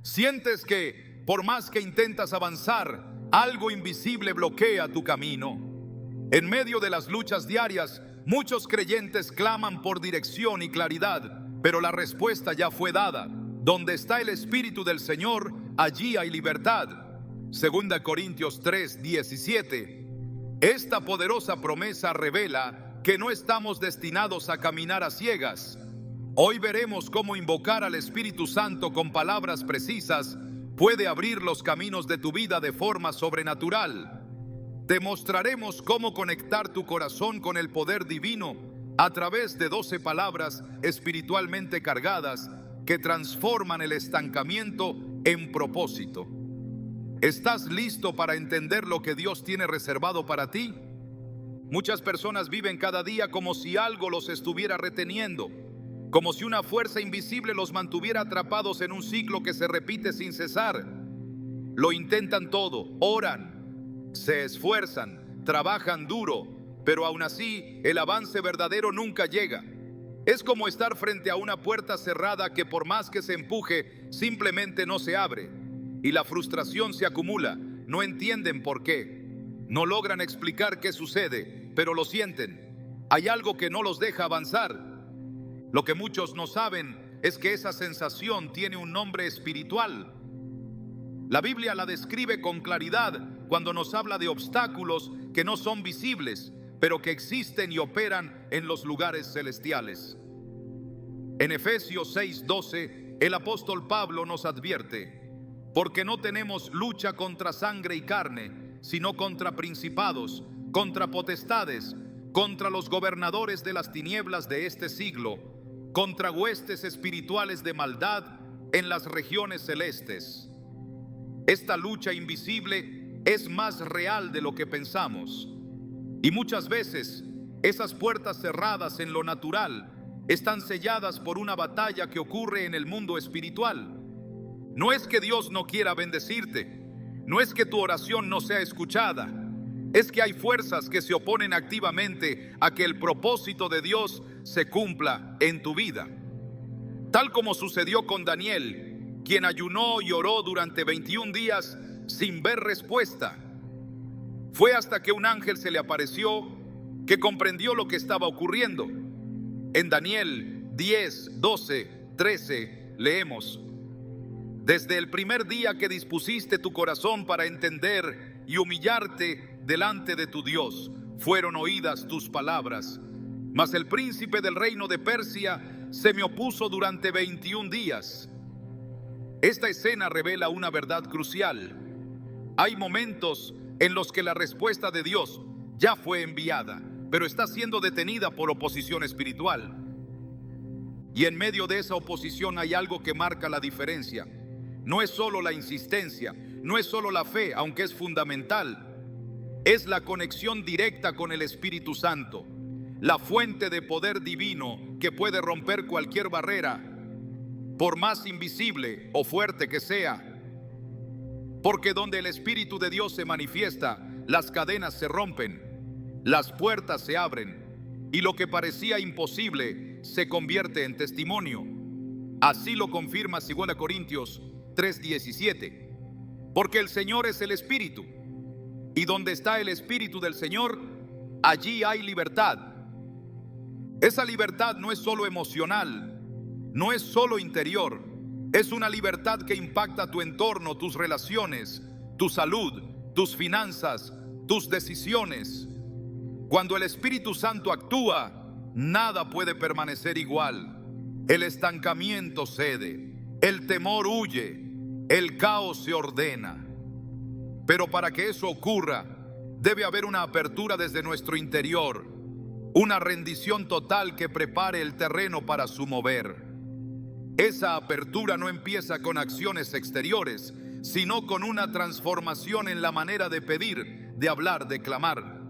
Sientes que, por más que intentas avanzar, algo invisible bloquea tu camino. En medio de las luchas diarias, muchos creyentes claman por dirección y claridad, pero la respuesta ya fue dada. Donde está el Espíritu del Señor, allí hay libertad. 2 Corintios 3:17. Esta poderosa promesa revela que no estamos destinados a caminar a ciegas. Hoy veremos cómo invocar al Espíritu Santo con palabras precisas puede abrir los caminos de tu vida de forma sobrenatural. Te mostraremos cómo conectar tu corazón con el poder divino a través de 12 palabras espiritualmente cargadas que transforman el estancamiento en propósito. ¿Estás listo para entender lo que Dios tiene reservado para ti? Muchas personas viven cada día como si algo los estuviera reteniendo, como si una fuerza invisible los mantuviera atrapados en un ciclo que se repite sin cesar. Lo intentan todo, oran, se esfuerzan, trabajan duro, pero aún así el avance verdadero nunca llega. Es como estar frente a una puerta cerrada que por más que se empuje, simplemente no se abre. Y la frustración se acumula, no entienden por qué. No logran explicar qué sucede, pero lo sienten. Hay algo que no los deja avanzar. Lo que muchos no saben es que esa sensación tiene un nombre espiritual. La Biblia la describe con claridad cuando nos habla de obstáculos que no son visibles, pero que existen y operan en los lugares celestiales. En Efesios 6:12, el apóstol Pablo nos advierte: porque no tenemos lucha contra sangre y carne, sino contra principados, contra potestades, contra los gobernadores de las tinieblas de este siglo, contra huestes espirituales de maldad en las regiones celestes. Esta lucha invisible es más real de lo que pensamos. Y muchas veces esas puertas cerradas en lo natural están selladas por una batalla que ocurre en el mundo espiritual. No es que Dios no quiera bendecirte, no es que tu oración no sea escuchada, es que hay fuerzas que se oponen activamente a que el propósito de Dios se cumpla en tu vida. Tal como sucedió con Daniel, quien ayunó y oró durante 21 días sin ver respuesta. Fue hasta que un ángel se le apareció que comprendió lo que estaba ocurriendo. En Daniel 10, 12, 13 leemos: desde el primer día que dispusiste tu corazón para entender y humillarte delante de tu Dios, fueron oídas tus palabras. Mas el príncipe del reino de Persia se me opuso durante 21 días. Esta escena revela una verdad crucial. Hay momentos en los que la respuesta de Dios ya fue enviada, pero está siendo detenida por oposición espiritual. Y en medio de esa oposición hay algo que marca la diferencia. No es solo la insistencia, no es solo la fe, aunque es fundamental. Es la conexión directa con el Espíritu Santo, la fuente de poder divino que puede romper cualquier barrera, por más invisible o fuerte que sea. Porque donde el Espíritu de Dios se manifiesta, las cadenas se rompen, las puertas se abren y lo que parecía imposible se convierte en testimonio. Así lo confirma 2 Corintios 3:17. Porque el Señor es el Espíritu, y donde está el Espíritu del Señor, allí hay libertad. Esa libertad no es solo emocional, no es solo interior. Es una libertad que impacta tu entorno, tus relaciones, tu salud, tus finanzas, tus decisiones. Cuando el Espíritu Santo actúa, nada puede permanecer igual. El estancamiento cede, el temor huye, el caos se ordena. Pero para que eso ocurra, debe haber una apertura desde nuestro interior, una rendición total que prepare el terreno para su mover. Esa apertura no empieza con acciones exteriores, sino con una transformación en la manera de pedir, de hablar, de clamar.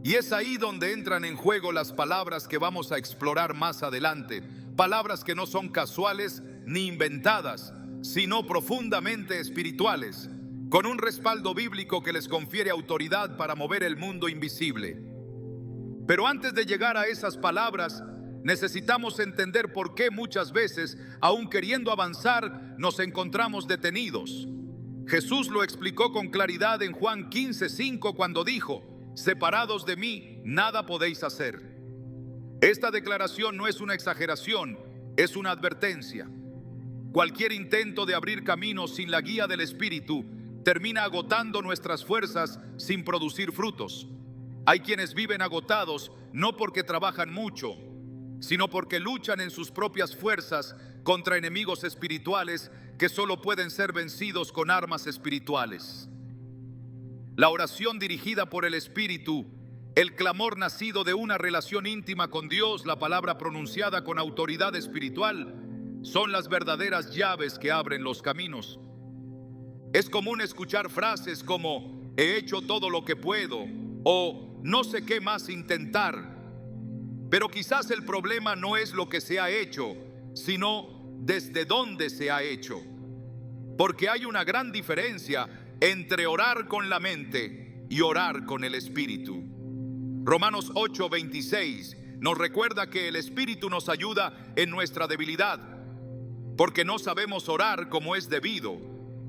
Y es ahí donde entran en juego las palabras que vamos a explorar más adelante, palabras que no son casuales ni inventadas, sino profundamente espirituales, con un respaldo bíblico que les confiere autoridad para mover el mundo invisible. Pero antes de llegar a esas palabras, necesitamos entender por qué muchas veces, aun queriendo avanzar, nos encontramos detenidos. Jesús lo explicó con claridad en Juan 15:5 cuando dijo: separados de mí, nada podéis hacer. Esta declaración no es una exageración, es una advertencia. Cualquier intento de abrir caminos sin la guía del Espíritu termina agotando nuestras fuerzas sin producir frutos. Hay quienes viven agotados no porque trabajan mucho, sino porque luchan en sus propias fuerzas contra enemigos espirituales que solo pueden ser vencidos con armas espirituales. La oración dirigida por el Espíritu, el clamor nacido de una relación íntima con Dios, la palabra pronunciada con autoridad espiritual, son las verdaderas llaves que abren los caminos. Es común escuchar frases como he hecho todo lo que puedo o no sé qué más intentar. Pero quizás el problema no es lo que se ha hecho, sino desde dónde se ha hecho. Porque hay una gran diferencia entre orar con la mente y orar con el Espíritu. Romanos 8:26 nos recuerda que el Espíritu nos ayuda en nuestra debilidad, porque no sabemos orar como es debido,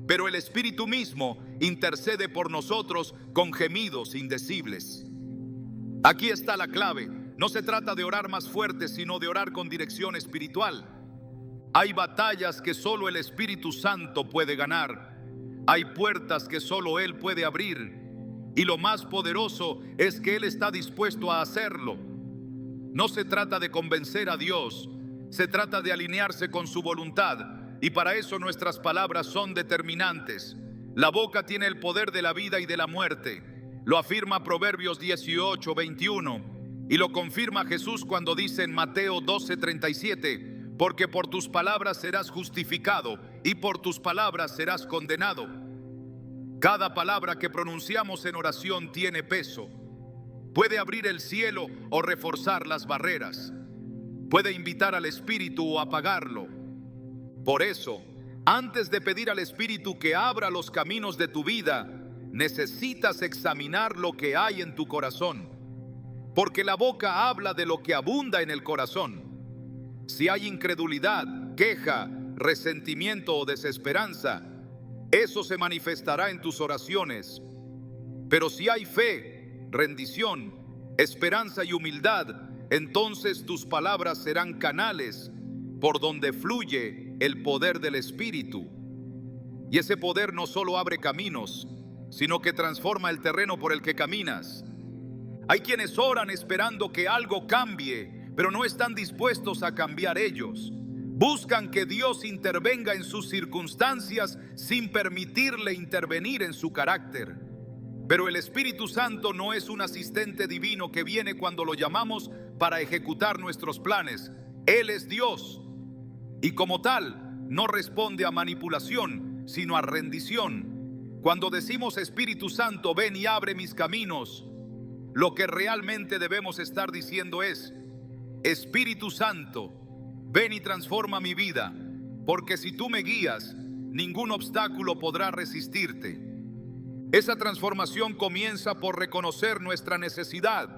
pero el Espíritu mismo intercede por nosotros con gemidos indecibles. Aquí está la clave. No se trata de orar más fuerte, sino de orar con dirección espiritual. Hay batallas que solo el Espíritu Santo puede ganar. Hay puertas que solo Él puede abrir. Y lo más poderoso es que Él está dispuesto a hacerlo. No se trata de convencer a Dios, se trata de alinearse con su voluntad. Y para eso nuestras palabras son determinantes. La boca tiene el poder de la vida y de la muerte. Lo afirma Proverbios 18:21. Y lo confirma Jesús cuando dice en Mateo 12:37, porque por tus palabras serás justificado y por tus palabras serás condenado. Cada palabra que pronunciamos en oración tiene peso. Puede abrir el cielo o reforzar las barreras. Puede invitar al Espíritu o apagarlo. Por eso, antes de pedir al Espíritu que abra los caminos de tu vida, necesitas examinar lo que hay en tu corazón. Porque la boca habla de lo que abunda en el corazón. Si hay incredulidad, queja, resentimiento o desesperanza, eso se manifestará en tus oraciones. Pero si hay fe, rendición, esperanza y humildad, entonces tus palabras serán canales por donde fluye el poder del Espíritu. Y ese poder no solo abre caminos, sino que transforma el terreno por el que caminas. Hay quienes oran esperando que algo cambie, pero no están dispuestos a cambiar ellos. Buscan que Dios intervenga en sus circunstancias sin permitirle intervenir en su carácter. Pero el Espíritu Santo no es un asistente divino que viene cuando lo llamamos para ejecutar nuestros planes. Él es Dios y como tal no responde a manipulación, sino a rendición. Cuando decimos Espíritu Santo, ven y abre mis caminos, lo que realmente debemos estar diciendo es: Espíritu Santo, ven y transforma mi vida, porque si tú me guías, ningún obstáculo podrá resistirte. Esa transformación comienza por reconocer nuestra necesidad.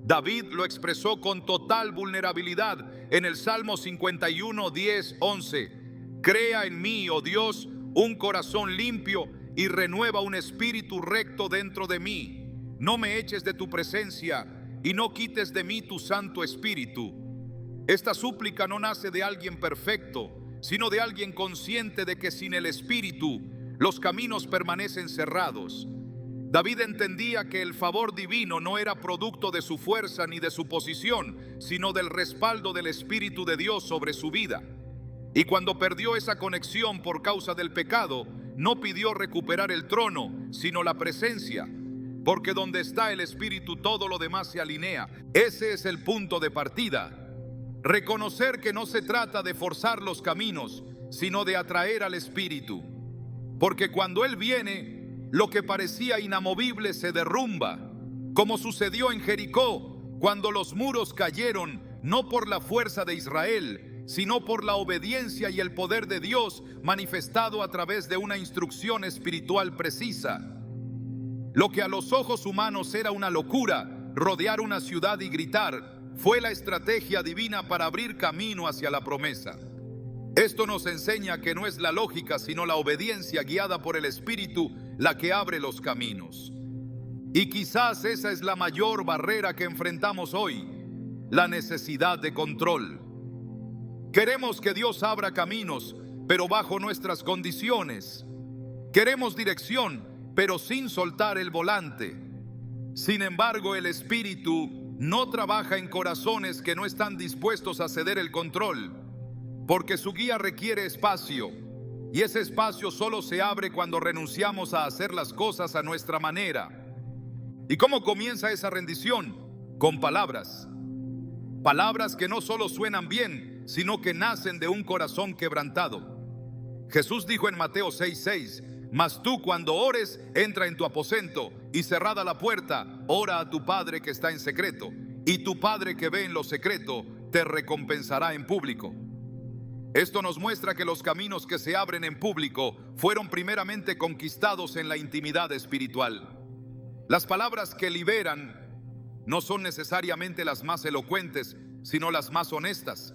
David lo expresó con total vulnerabilidad en el Salmo 51, 10, 11. Crea en mí, oh Dios, un corazón limpio y renueva un espíritu recto dentro de mí. No me eches de tu presencia y no quites de mí tu Santo Espíritu. Esta súplica no nace de alguien perfecto, sino de alguien consciente de que sin el Espíritu los caminos permanecen cerrados. David entendía que el favor divino no era producto de su fuerza ni de su posición, sino del respaldo del Espíritu de Dios sobre su vida. Y cuando perdió esa conexión por causa del pecado, no pidió recuperar el trono, sino la presencia. Porque donde está el Espíritu, todo lo demás se alinea. Ese es el punto de partida. Reconocer que no se trata de forzar los caminos, sino de atraer al Espíritu. Porque cuando Él viene, lo que parecía inamovible se derrumba, como sucedió en Jericó, cuando los muros cayeron, no por la fuerza de Israel, sino por la obediencia y el poder de Dios manifestado a través de una instrucción espiritual precisa. Lo que a los ojos humanos era una locura, rodear una ciudad y gritar, fue la estrategia divina para abrir camino hacia la promesa. Esto nos enseña que no es la lógica, sino la obediencia guiada por el Espíritu la que abre los caminos. Y quizás esa es la mayor barrera que enfrentamos hoy, la necesidad de control. Queremos que Dios abra caminos, pero bajo nuestras condiciones. Queremos dirección, pero sin soltar el volante. Sin embargo, el Espíritu no trabaja en corazones que no están dispuestos a ceder el control, porque su guía requiere espacio, y ese espacio solo se abre cuando renunciamos a hacer las cosas a nuestra manera. ¿Y cómo comienza esa rendición? Con palabras. Palabras que no solo suenan bien, sino que nacen de un corazón quebrantado. Jesús dijo en Mateo 6:6, mas tú cuando ores, entra en tu aposento y cerrada la puerta, ora a tu Padre que está en secreto, y tu Padre que ve en lo secreto te recompensará en público. Esto nos muestra que los caminos que se abren en público fueron primeramente conquistados en la intimidad espiritual. Las palabras que liberan no son necesariamente las más elocuentes, sino las más honestas.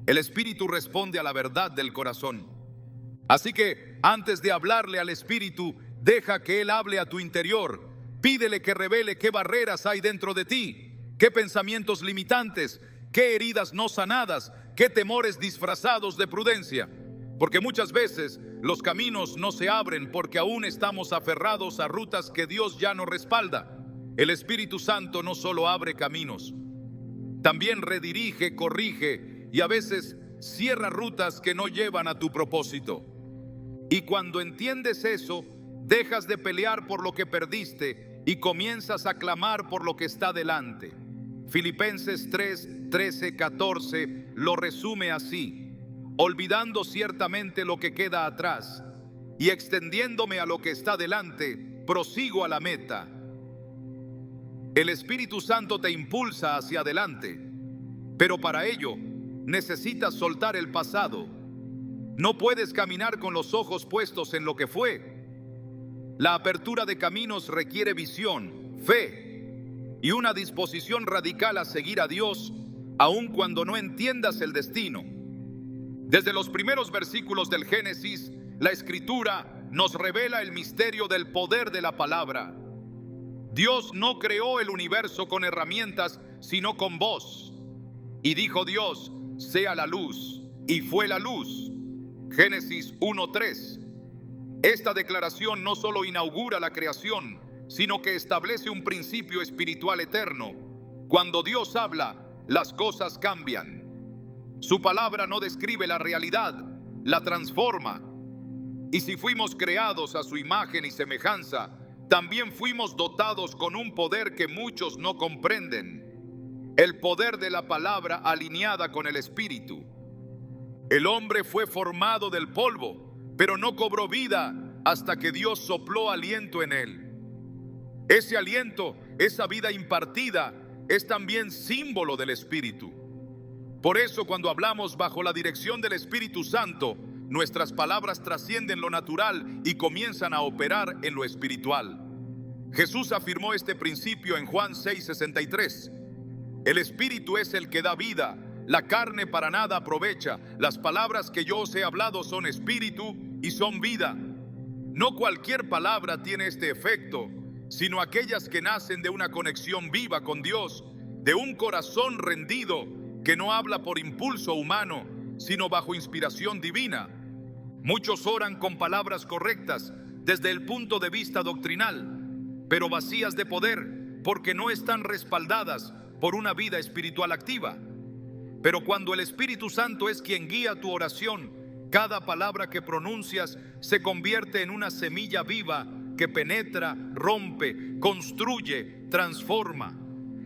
El Espíritu responde a la verdad del corazón. Así que antes de hablarle al Espíritu, deja que Él hable a tu interior. Pídele que revele qué barreras hay dentro de ti, qué pensamientos limitantes, qué heridas no sanadas, qué temores disfrazados de prudencia. Porque muchas veces los caminos no se abren porque aún estamos aferrados a rutas que Dios ya no respalda. El Espíritu Santo no solo abre caminos, también redirige, corrige y a veces cierra rutas que no llevan a tu propósito. Y cuando entiendes eso, dejas de pelear por lo que perdiste y comienzas a clamar por lo que está delante. Filipenses 3:13-14 lo resume así: olvidando ciertamente lo que queda atrás y extendiéndome a lo que está delante, prosigo a la meta. El Espíritu Santo te impulsa hacia adelante, pero para ello necesitas soltar el pasado. No puedes caminar con los ojos puestos en lo que fue. La apertura de caminos requiere visión, fe y una disposición radical a seguir a Dios, aun cuando no entiendas el destino. Desde los primeros versículos del Génesis, la Escritura nos revela el misterio del poder de la palabra. Dios no creó el universo con herramientas, sino con voz. Y dijo Dios: sea la luz, y fue la luz. Génesis 1:3. Esta declaración no solo inaugura la creación, sino que establece un principio espiritual eterno. Cuando Dios habla, las cosas cambian. Su palabra no describe la realidad, la transforma. Y si fuimos creados a su imagen y semejanza, también fuimos dotados con un poder que muchos no comprenden: el poder de la palabra alineada con el Espíritu. El hombre fue formado del polvo, pero no cobró vida hasta que Dios sopló aliento en él. Ese aliento, esa vida impartida, es también símbolo del Espíritu. Por eso, cuando hablamos bajo la dirección del Espíritu Santo, nuestras palabras trascienden lo natural y comienzan a operar en lo espiritual. Jesús afirmó este principio en Juan 6:63. El Espíritu es el que da vida, la carne para nada aprovecha. Las palabras que yo os he hablado son espíritu y son vida. No cualquier palabra tiene este efecto, sino aquellas que nacen de una conexión viva con Dios, de un corazón rendido que no habla por impulso humano, sino bajo inspiración divina. Muchos oran con palabras correctas desde el punto de vista doctrinal, pero vacías de poder porque no están respaldadas por una vida espiritual activa. Pero cuando el Espíritu Santo es quien guía tu oración, cada palabra que pronuncias se convierte en una semilla viva que penetra, rompe, construye, transforma.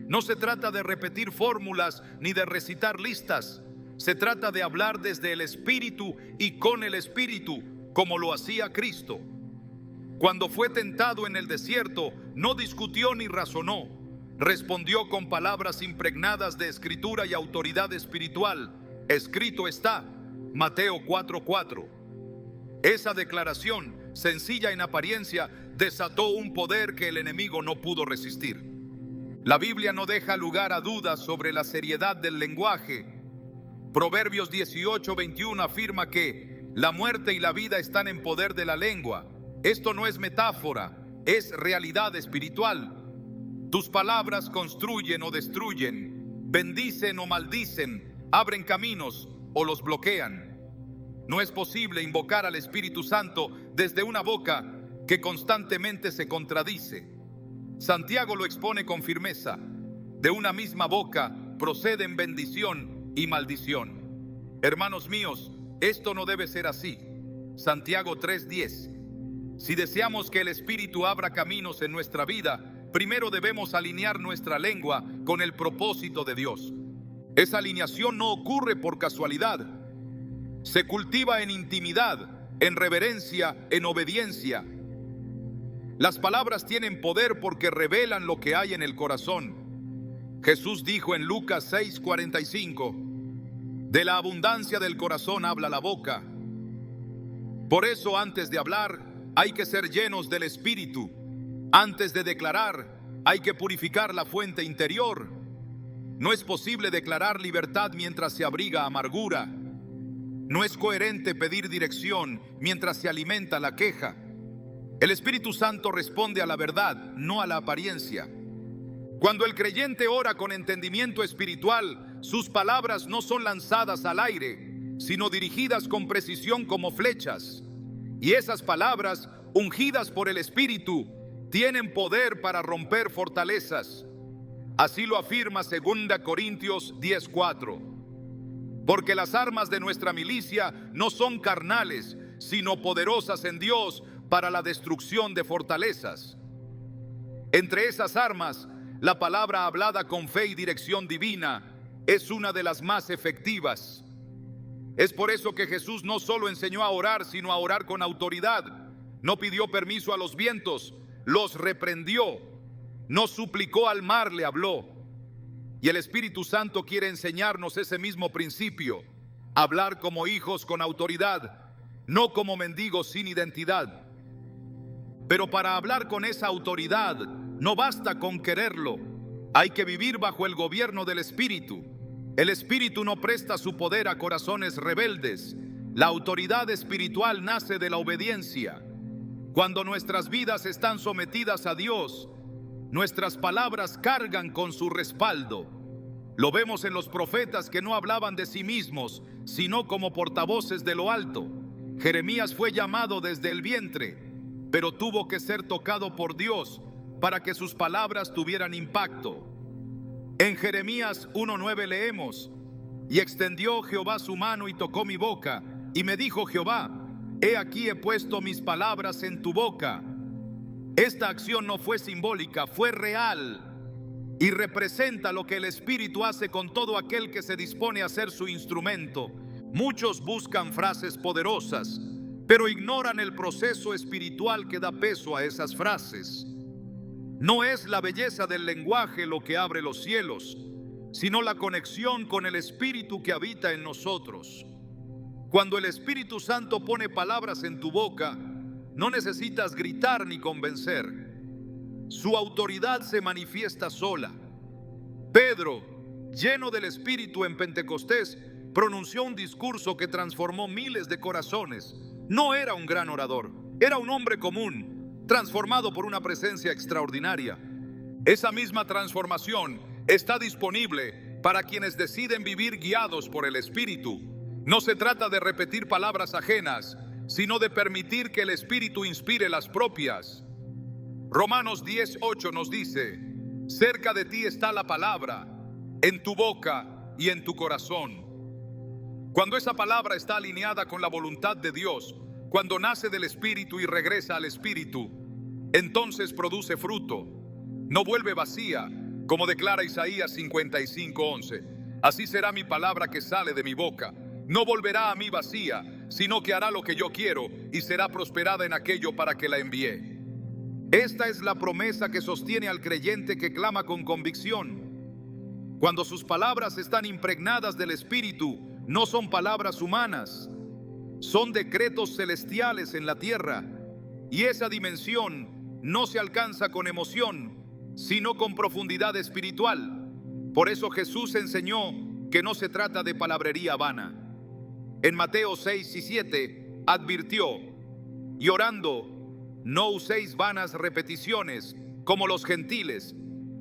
No se trata de repetir fórmulas ni de recitar listas. Se trata de hablar desde el Espíritu y con el Espíritu, como lo hacía Cristo. Cuando fue tentado en el desierto, no discutió ni razonó. Respondió con palabras impregnadas de escritura y autoridad espiritual. Escrito está, Mateo 4:4. Esa declaración, sencilla en apariencia, desató un poder que el enemigo no pudo resistir. La Biblia no deja lugar a dudas sobre la seriedad del lenguaje. Proverbios 18:21 afirma que la muerte y la vida están en poder de la lengua. Esto no es metáfora, es realidad espiritual. Tus palabras construyen o destruyen, bendicen o maldicen, abren caminos o los bloquean. No es posible invocar al Espíritu Santo desde una boca que constantemente se contradice. Santiago lo expone con firmeza. De una misma boca proceden bendición y maldición. Hermanos míos, esto no debe ser así. Santiago 3:10. Si deseamos que el Espíritu abra caminos en nuestra vida, primero debemos alinear nuestra lengua con el propósito de Dios. Esa alineación no ocurre por casualidad. Se cultiva en intimidad, en reverencia, en obediencia. Las palabras tienen poder porque revelan lo que hay en el corazón. Jesús dijo en Lucas 6:45, de la abundancia del corazón habla la boca. Por eso, antes de hablar, hay que ser llenos del Espíritu. Antes de declarar, hay que purificar la fuente interior. No es posible declarar libertad mientras se abriga amargura. No es coherente pedir dirección mientras se alimenta la queja. El Espíritu Santo responde a la verdad, no a la apariencia. Cuando el creyente ora con entendimiento espiritual, sus palabras no son lanzadas al aire, sino dirigidas con precisión como flechas. Y esas palabras, ungidas por el Espíritu, tienen poder para romper fortalezas. Así lo afirma 2 Corintios 10:4. Porque las armas de nuestra milicia no son carnales, sino poderosas en Dios para la destrucción de fortalezas. Entre esas armas, la palabra hablada con fe y dirección divina es una de las más efectivas. Es por eso que Jesús no solo enseñó a orar, sino a orar con autoridad. No pidió permiso a los vientos, los reprendió. No suplicó al mar, le habló. Y el Espíritu Santo quiere enseñarnos ese mismo principio: hablar como hijos con autoridad, no como mendigos sin identidad. Pero para hablar con esa autoridad, no basta con quererlo. Hay que vivir bajo el gobierno del Espíritu. El Espíritu no presta su poder a corazones rebeldes. La autoridad espiritual nace de la obediencia. Cuando nuestras vidas están sometidas a Dios, nuestras palabras cargan con su respaldo. Lo vemos en los profetas que no hablaban de sí mismos, sino como portavoces de lo alto. Jeremías fue llamado desde el vientre, pero tuvo que ser tocado por Dios para que sus palabras tuvieran impacto. En Jeremías 1:9 leemos: y extendió Jehová su mano y tocó mi boca, y me dijo Jehová: he aquí he puesto mis palabras en tu boca. Esta acción no fue simbólica, fue real y representa lo que el Espíritu hace con todo aquel que se dispone a ser su instrumento. Muchos buscan frases poderosas, pero ignoran el proceso espiritual que da peso a esas frases. No es la belleza del lenguaje lo que abre los cielos, sino la conexión con el Espíritu que habita en nosotros. Cuando el Espíritu Santo pone palabras en tu boca, no necesitas gritar ni convencer. Su autoridad se manifiesta sola. Pedro, lleno del Espíritu en Pentecostés, pronunció un discurso que transformó miles de corazones. No era un gran orador, era un hombre común, transformado por una presencia extraordinaria. Esa misma transformación está disponible para quienes deciden vivir guiados por el Espíritu. No se trata de repetir palabras ajenas, sino de permitir que el Espíritu inspire las propias. Romanos 10:8 nos dice: cerca de ti está la palabra, en tu boca y en tu corazón. Cuando esa palabra está alineada con la voluntad de Dios, cuando nace del Espíritu y regresa al Espíritu, entonces produce fruto. No vuelve vacía, como declara Isaías 55:11. Así será mi palabra que sale de mi boca. No volverá a mí vacía, sino que hará lo que yo quiero y será prosperada en aquello para que la envié. Esta es la promesa que sostiene al creyente que clama con convicción. Cuando sus palabras están impregnadas del Espíritu, no son palabras humanas, son decretos celestiales en la tierra. Y esa dimensión no se alcanza con emoción, sino con profundidad espiritual. Por eso Jesús enseñó que no se trata de palabrería vana. En Mateo 6 y 7 advirtió: y orando, no uséis vanas repeticiones como los gentiles,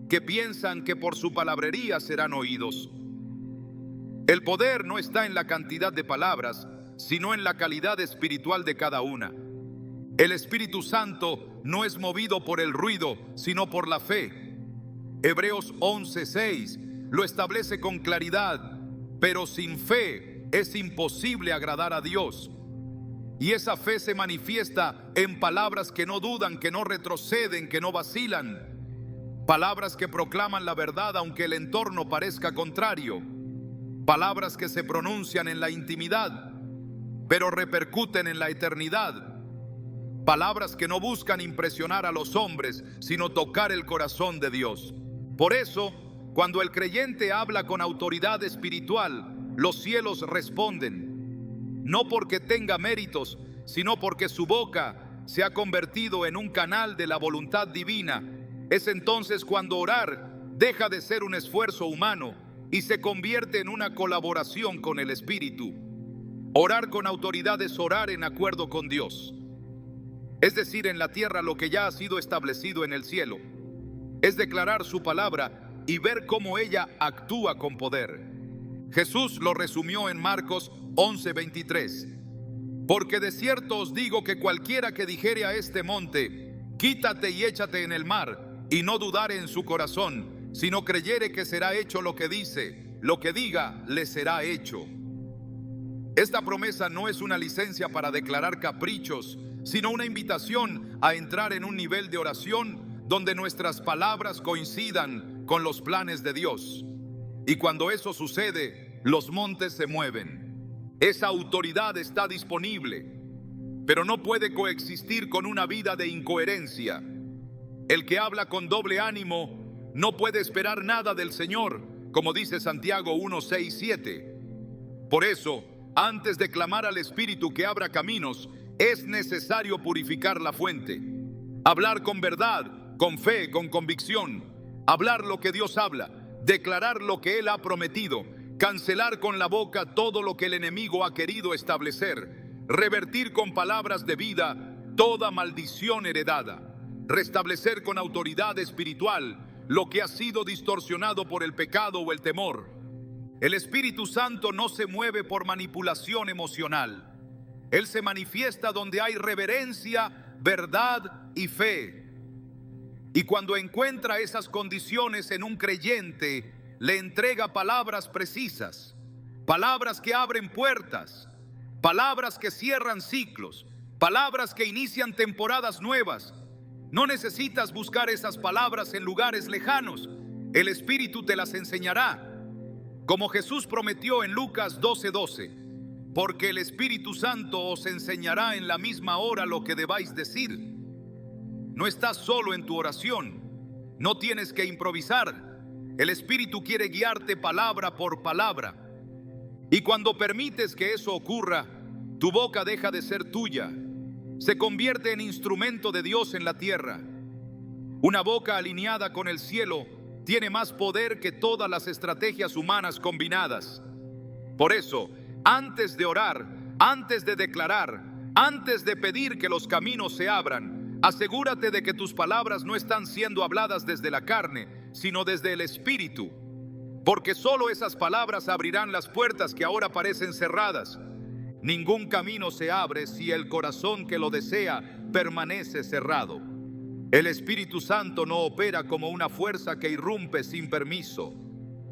que piensan que por su palabrería serán oídos. El poder no está en la cantidad de palabras, sino en la calidad espiritual de cada una. El Espíritu Santo no es movido por el ruido, sino por la fe. Hebreos 11:6 lo establece con claridad: pero sin fe es imposible agradar a Dios. Y esa fe se manifiesta en palabras que no dudan, que no retroceden, que no vacilan. Palabras que proclaman la verdad aunque el entorno parezca contrario. Palabras que se pronuncian en la intimidad, pero repercuten en la eternidad. Palabras que no buscan impresionar a los hombres, sino tocar el corazón de Dios. Por eso, cuando el creyente habla con autoridad espiritual, los cielos responden. No porque tenga méritos, sino porque su boca se ha convertido en un canal de la voluntad divina. Es entonces cuando orar deja de ser un esfuerzo humano y se convierte en una colaboración con el Espíritu. Orar con autoridad es orar en acuerdo con Dios. Es decir, en la tierra lo que ya ha sido establecido en el cielo. Es declarar su palabra y ver cómo ella actúa con poder. Jesús lo resumió en Marcos 11:23. Porque de cierto os digo que cualquiera que dijere a este monte: quítate y échate en el mar, y no dudare en su corazón, sino creyere que será hecho lo que dice, lo que diga le será hecho. Esta promesa no es una licencia para declarar caprichos, sino una invitación a entrar en un nivel de oración donde nuestras palabras coincidan con los planes de Dios. Y cuando eso sucede, los montes se mueven. Esa autoridad está disponible, pero no puede coexistir con una vida de incoherencia. El que habla con doble ánimo no puede esperar nada del Señor, como dice Santiago 1:6-7. Por eso, antes de clamar al Espíritu que abra caminos, es necesario purificar la fuente. Hablar con verdad, con fe, con convicción. Hablar lo que Dios habla, declarar lo que Él ha prometido, cancelar con la boca todo lo que el enemigo ha querido establecer, revertir con palabras de vida toda maldición heredada, restablecer con autoridad espiritual lo que ha sido distorsionado por el pecado o el temor. El Espíritu Santo no se mueve por manipulación emocional. Él se manifiesta donde hay reverencia, verdad y fe. Y cuando encuentra esas condiciones en un creyente, le entrega palabras precisas, palabras que abren puertas, palabras que cierran ciclos, palabras que inician temporadas nuevas. No necesitas buscar esas palabras en lugares lejanos. El Espíritu te las enseñará. Como Jesús prometió en Lucas 12:12, porque el Espíritu Santo os enseñará en la misma hora lo que debáis decir. No estás solo en tu oración. No tienes que improvisar. El Espíritu quiere guiarte palabra por palabra. Y cuando permites que eso ocurra, tu boca deja de ser tuya. Se convierte en instrumento de Dios en la tierra. Una boca alineada con el cielo tiene más poder que todas las estrategias humanas combinadas. Por eso, antes de orar, antes de declarar, antes de pedir que los caminos se abran, asegúrate de que tus palabras no están siendo habladas desde la carne, sino desde el Espíritu. Porque solo esas palabras abrirán las puertas que ahora parecen cerradas. Ningún camino se abre si el corazón que lo desea permanece cerrado. El Espíritu Santo no opera como una fuerza que irrumpe sin permiso.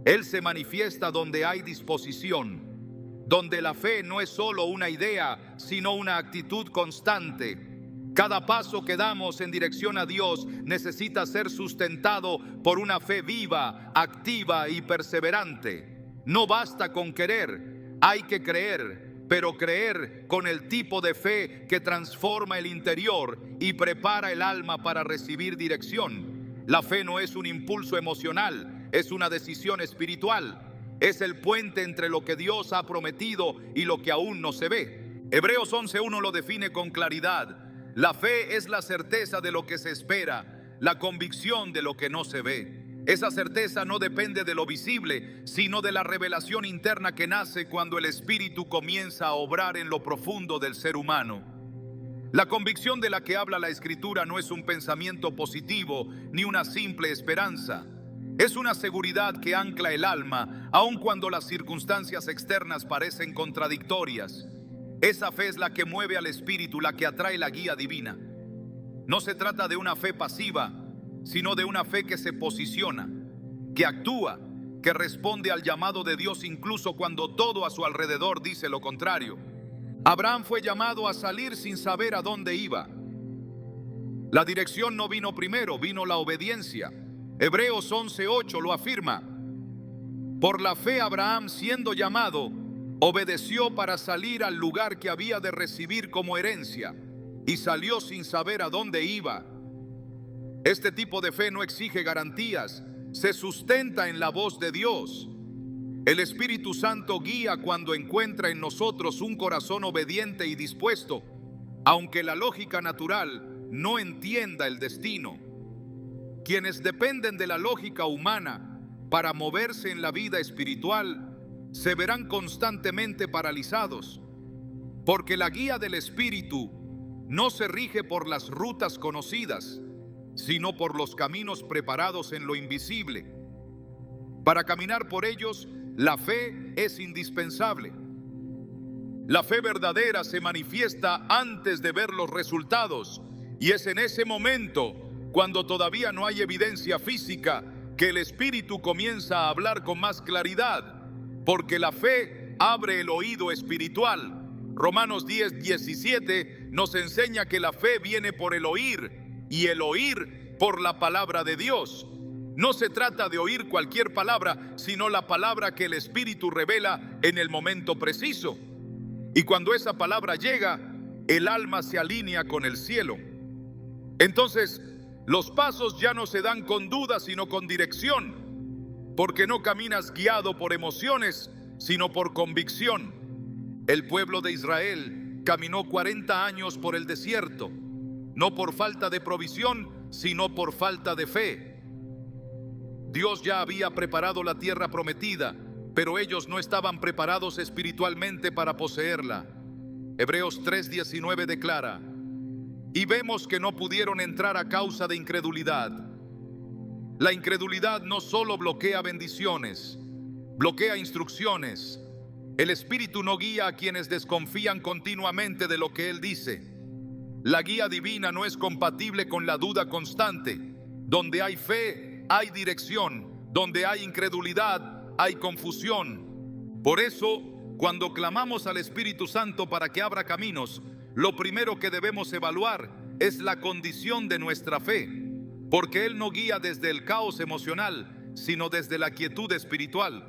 Él se manifiesta donde hay disposición, donde la fe no es solo una idea, sino una actitud constante. Cada paso que damos en dirección a Dios necesita ser sustentado por una fe viva, activa y perseverante. No basta con querer, hay que creer. Pero creer con el tipo de fe que transforma el interior y prepara el alma para recibir dirección. La fe no es un impulso emocional, es una decisión espiritual. Es el puente entre lo que Dios ha prometido y lo que aún no se ve. Hebreos 11:1 lo define con claridad. La fe es la certeza de lo que se espera, la convicción de lo que no se ve. Esa certeza no depende de lo visible, sino de la revelación interna que nace cuando el Espíritu comienza a obrar en lo profundo del ser humano. La convicción de la que habla la Escritura no es un pensamiento positivo ni una simple esperanza. Es una seguridad que ancla el alma, aun cuando las circunstancias externas parecen contradictorias. Esa fe es la que mueve al Espíritu, la que atrae la guía divina. No se trata de una fe pasiva, sino de una fe que se posiciona, que actúa, que responde al llamado de Dios incluso cuando todo a su alrededor dice lo contrario. Abraham fue llamado a salir sin saber a dónde iba. La dirección no vino primero, vino la obediencia. Hebreos 11:8 lo afirma. Por la fe Abraham, siendo llamado, obedeció para salir al lugar que había de recibir como herencia, y salió sin saber a dónde iba. Este tipo de fe no exige garantías, se sustenta en la voz de Dios. El Espíritu Santo guía cuando encuentra en nosotros un corazón obediente y dispuesto, aunque la lógica natural no entienda el destino. Quienes dependen de la lógica humana para moverse en la vida espiritual se verán constantemente paralizados, porque la guía del Espíritu no se rige por las rutas conocidas, sino por los caminos preparados en lo invisible. Para caminar por ellos, la fe es indispensable. La fe verdadera se manifiesta antes de ver los resultados, y es en ese momento, cuando todavía no hay evidencia física, que el Espíritu comienza a hablar con más claridad, porque la fe abre el oído espiritual. Romanos 10:17 nos enseña que la fe viene por el oír, y el oír por la palabra de Dios. No se trata de oír cualquier palabra, sino la palabra que el Espíritu revela en el momento preciso. Y cuando esa palabra llega, el alma se alinea con el cielo. Entonces, los pasos ya no se dan con duda, sino con dirección, porque no caminas guiado por emociones, sino por convicción. El pueblo de Israel caminó 40 años por el desierto, no por falta de provisión, sino por falta de fe. Dios ya había preparado la tierra prometida, pero ellos no estaban preparados espiritualmente para poseerla. Hebreos 3:19 declara: y vemos que no pudieron entrar a causa de incredulidad. La incredulidad no solo bloquea bendiciones, bloquea instrucciones. El Espíritu no guía a quienes desconfían continuamente de lo que Él dice. La guía divina no es compatible con la duda constante. Donde hay fe, hay dirección. Donde hay incredulidad, hay confusión. Por eso, cuando clamamos al Espíritu Santo para que abra caminos, lo primero que debemos evaluar es la condición de nuestra fe, porque Él no guía desde el caos emocional, sino desde la quietud espiritual.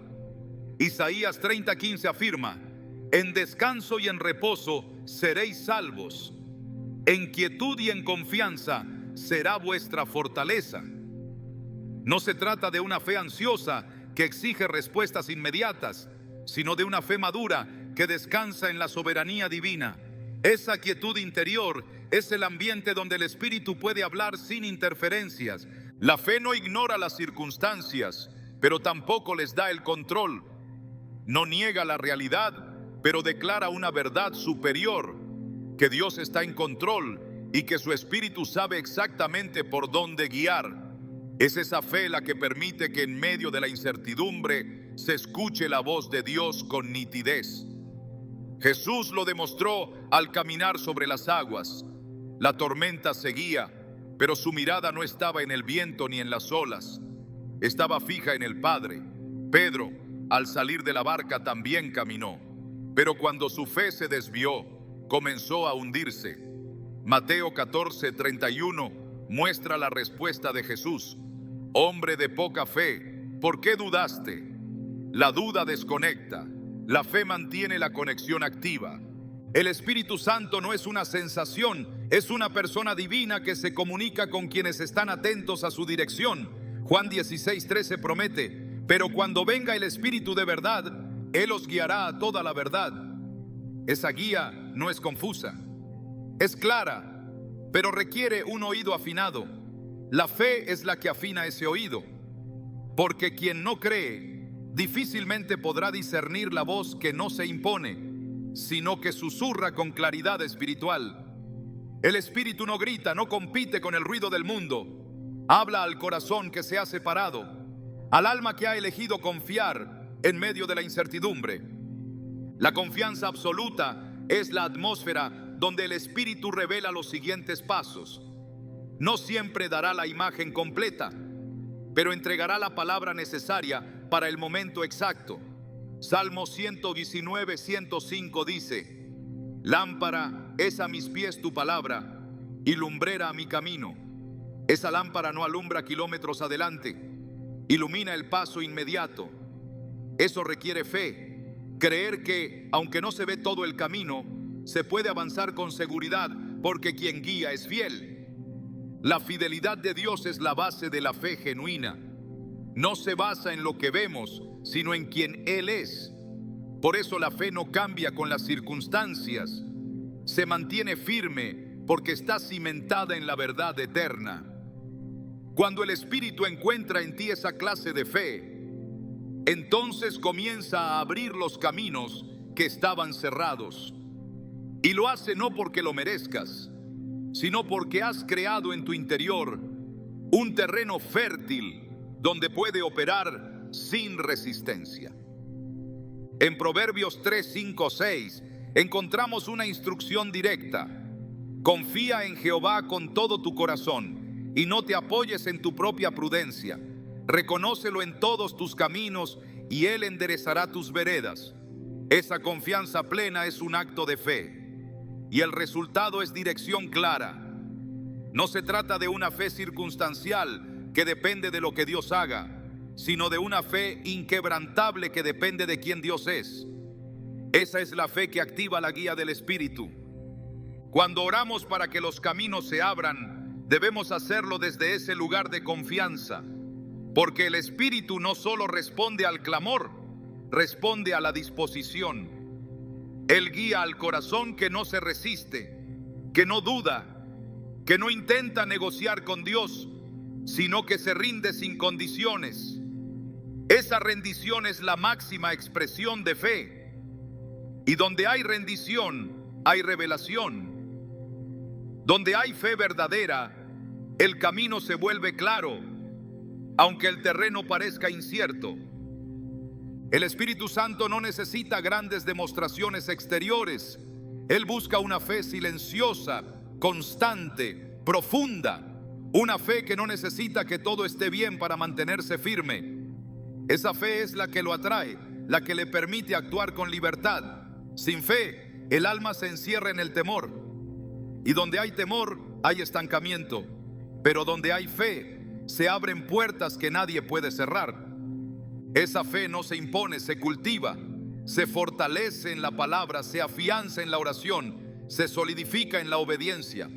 Isaías 30:15 afirma: en descanso y en reposo seréis salvos. En quietud y en confianza será vuestra fortaleza. No se trata de una fe ansiosa que exige respuestas inmediatas, sino de una fe madura que descansa en la soberanía divina. Esa quietud interior es el ambiente donde el Espíritu puede hablar sin interferencias. La fe no ignora las circunstancias, pero tampoco les da el control. No niega la realidad, pero declara una verdad superior, que Dios está en control y que su Espíritu sabe exactamente por dónde guiar. Es esa fe la que permite que en medio de la incertidumbre se escuche la voz de Dios con nitidez. Jesús lo demostró al caminar sobre las aguas. La tormenta seguía, pero su mirada no estaba en el viento ni en las olas. Estaba fija en el Padre. Pedro, al salir de la barca, también caminó, pero cuando su fe se desvió, comenzó a hundirse. Mateo 14:31 muestra la respuesta de Jesús: hombre de poca fe, ¿por qué dudaste? La duda desconecta, la fe mantiene la conexión activa. El Espíritu Santo no es una sensación, es una persona divina que se comunica con quienes están atentos a su dirección. Juan 16:13 promete: pero cuando venga el Espíritu de verdad, Él os guiará a toda la verdad. Esa guía no es confusa, es clara, pero requiere un oído afinado. la fe es la que afina ese oído, porque quien no cree difícilmente podrá discernir la voz que no se impone, sino que susurra con claridad espiritual. El espíritu no grita, no compite con el ruido del mundo. Habla al corazón que se ha separado, al alma que ha elegido confiar en medio de la incertidumbre. La confianza absoluta es la atmósfera donde el espíritu revela los siguientes pasos. No siempre dará la imagen completa, pero entregará la palabra necesaria para el momento exacto. Salmo 119, 105 dice: lámpara es a mis pies tu palabra y lumbrera a mi camino. Esa lámpara no alumbra kilómetros adelante, ilumina el paso inmediato. Eso requiere fe, creer que, aunque no se ve todo el camino, se puede avanzar con seguridad, porque quien guía es fiel. La fidelidad de Dios es la base de la fe genuina. No se basa en lo que vemos, sino en quien Él es. Por eso la fe no cambia con las circunstancias. Se mantiene firme porque está cimentada en la verdad eterna. Cuando el Espíritu encuentra en ti esa clase de fe, entonces comienza a abrir los caminos que estaban cerrados. Y lo hace no porque lo merezcas, sino porque has creado en tu interior un terreno fértil donde puede operar sin resistencia. En Proverbios 3, 5, 6 encontramos una instrucción directa. Confía en Jehová con todo tu corazón y no te apoyes en tu propia prudencia. Reconócelo en todos tus caminos y Él enderezará tus veredas. Esa confianza plena es un acto de fe y el resultado es dirección clara. No se trata de una fe circunstancial que depende de lo que Dios haga, sino de una fe inquebrantable que depende de quién Dios es. Esa es la fe que activa la guía del Espíritu. Cuando oramos para que los caminos se abran, debemos hacerlo desde ese lugar de confianza, porque el Espíritu no solo responde al clamor, responde a la disposición. Él guía al corazón que no se resiste, que no duda, que no intenta negociar con Dios, sino que se rinde sin condiciones. Esa rendición es la máxima expresión de fe. Y donde hay rendición, hay revelación. Donde hay fe verdadera, el camino se vuelve claro, aunque el terreno parezca incierto. El Espíritu Santo no necesita grandes demostraciones exteriores. Él busca una fe silenciosa, constante, profunda. Una fe que no necesita que todo esté bien para mantenerse firme. Esa fe es la que lo atrae, la que le permite actuar con libertad. Sin fe, el alma se encierra en el temor. Y donde hay temor, hay estancamiento. Pero donde hay fe, se abren puertas que nadie puede cerrar. Esa fe no se impone, se cultiva, se fortalece en la palabra, se afianza en la oración, se solidifica en la obediencia.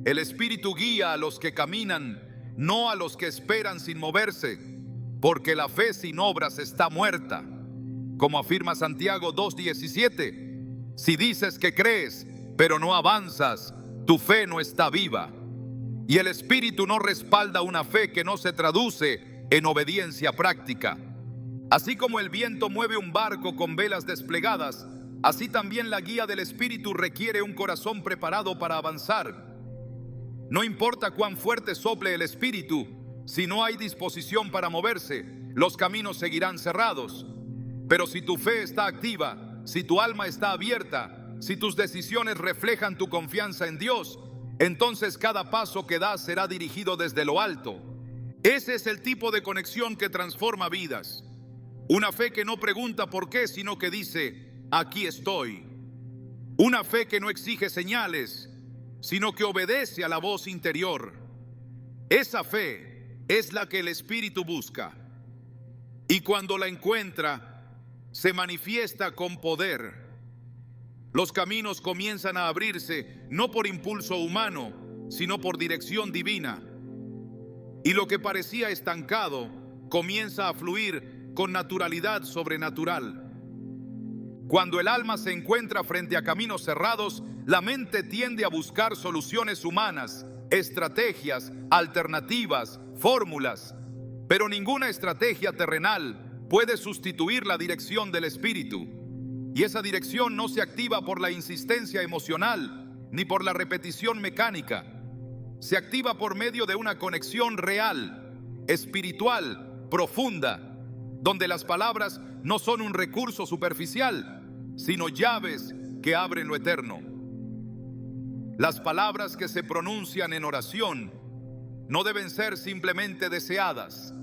El Espíritu guía a los que caminan, no a los que esperan sin moverse, porque la fe sin obras está muerta. Como afirma Santiago 2:17, si dices que crees, pero no avanzas, tu fe no está viva. Y el Espíritu no respalda una fe que no se traduce en obediencia práctica. Así como el viento mueve un barco con velas desplegadas, así también la guía del Espíritu requiere un corazón preparado para avanzar. No importa cuán fuerte sople el Espíritu, si no hay disposición para moverse, los caminos seguirán cerrados. Pero si tu fe está activa, si tu alma está abierta, si tus decisiones reflejan tu confianza en Dios, entonces cada paso que das será dirigido desde lo alto. Ese es el tipo de conexión que transforma vidas. Una fe que no pregunta por qué, sino que dice, aquí estoy. Una fe que no exige señales, sino que obedece a la voz interior. Esa fe es la que el Espíritu busca. Y cuando la encuentra, se manifiesta con poder. Los caminos comienzan a abrirse, no por impulso humano, sino por dirección divina. Y lo que parecía estancado comienza a fluir con naturalidad sobrenatural. Cuando el alma se encuentra frente a caminos cerrados, la mente tiende a buscar soluciones humanas, estrategias, alternativas, fórmulas, pero ninguna estrategia terrenal puede sustituir la dirección del Espíritu. Y esa dirección no se activa por la insistencia emocional ni por la repetición mecánica. Se activa por medio de una conexión real, espiritual, profunda, donde las palabras no son un recurso superficial, sino llaves que abren lo eterno. Las palabras que se pronuncian en oración no deben ser simplemente deseadas,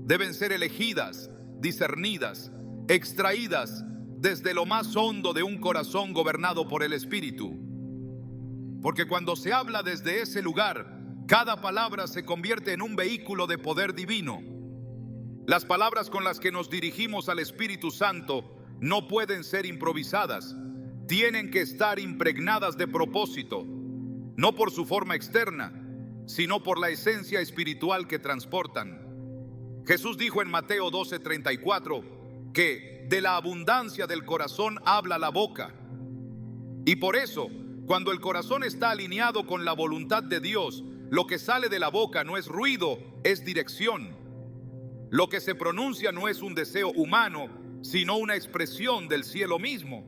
deben ser elegidas, discernidas, extraídas desde lo más hondo de un corazón gobernado por el Espíritu. Porque cuando se habla desde ese lugar, cada palabra se convierte en un vehículo de poder divino. Las palabras con las que nos dirigimos al Espíritu Santo no pueden ser improvisadas. Tienen que estar impregnadas de propósito, no por su forma externa, sino por la esencia espiritual que transportan. Jesús dijo en Mateo 12:34 que de la abundancia del corazón habla la boca. Y por eso, cuando el corazón está alineado con la voluntad de Dios, lo que sale de la boca no es ruido, es dirección. Lo que se pronuncia no es un deseo humano, sino una expresión del cielo mismo.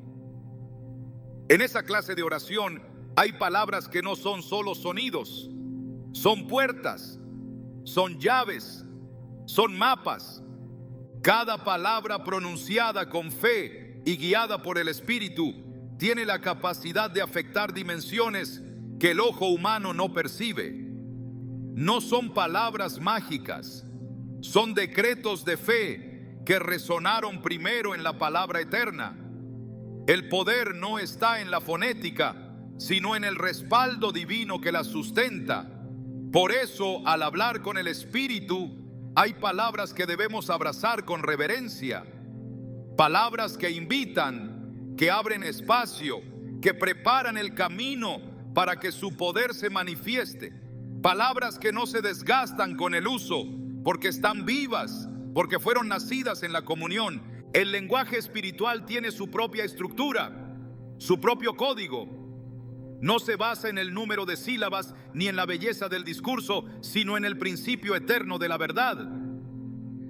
En esa clase de oración hay palabras que no son solo sonidos, son puertas, son llaves, son mapas. Cada palabra pronunciada con fe y guiada por el Espíritu tiene la capacidad de afectar dimensiones que el ojo humano no percibe. No son palabras mágicas, son decretos de fe que resonaron primero en la palabra eterna. El poder no está en la fonética, sino en el respaldo divino que la sustenta. Por eso, al hablar con el Espíritu, hay palabras que debemos abrazar con reverencia. Palabras que invitan, que abren espacio, que preparan el camino para que su poder se manifieste. Palabras que no se desgastan con el uso, porque están vivas, porque fueron nacidas en la comunión. El lenguaje espiritual tiene su propia estructura, su propio código. No se basa en el número de sílabas ni en la belleza del discurso, sino en el principio eterno de la verdad.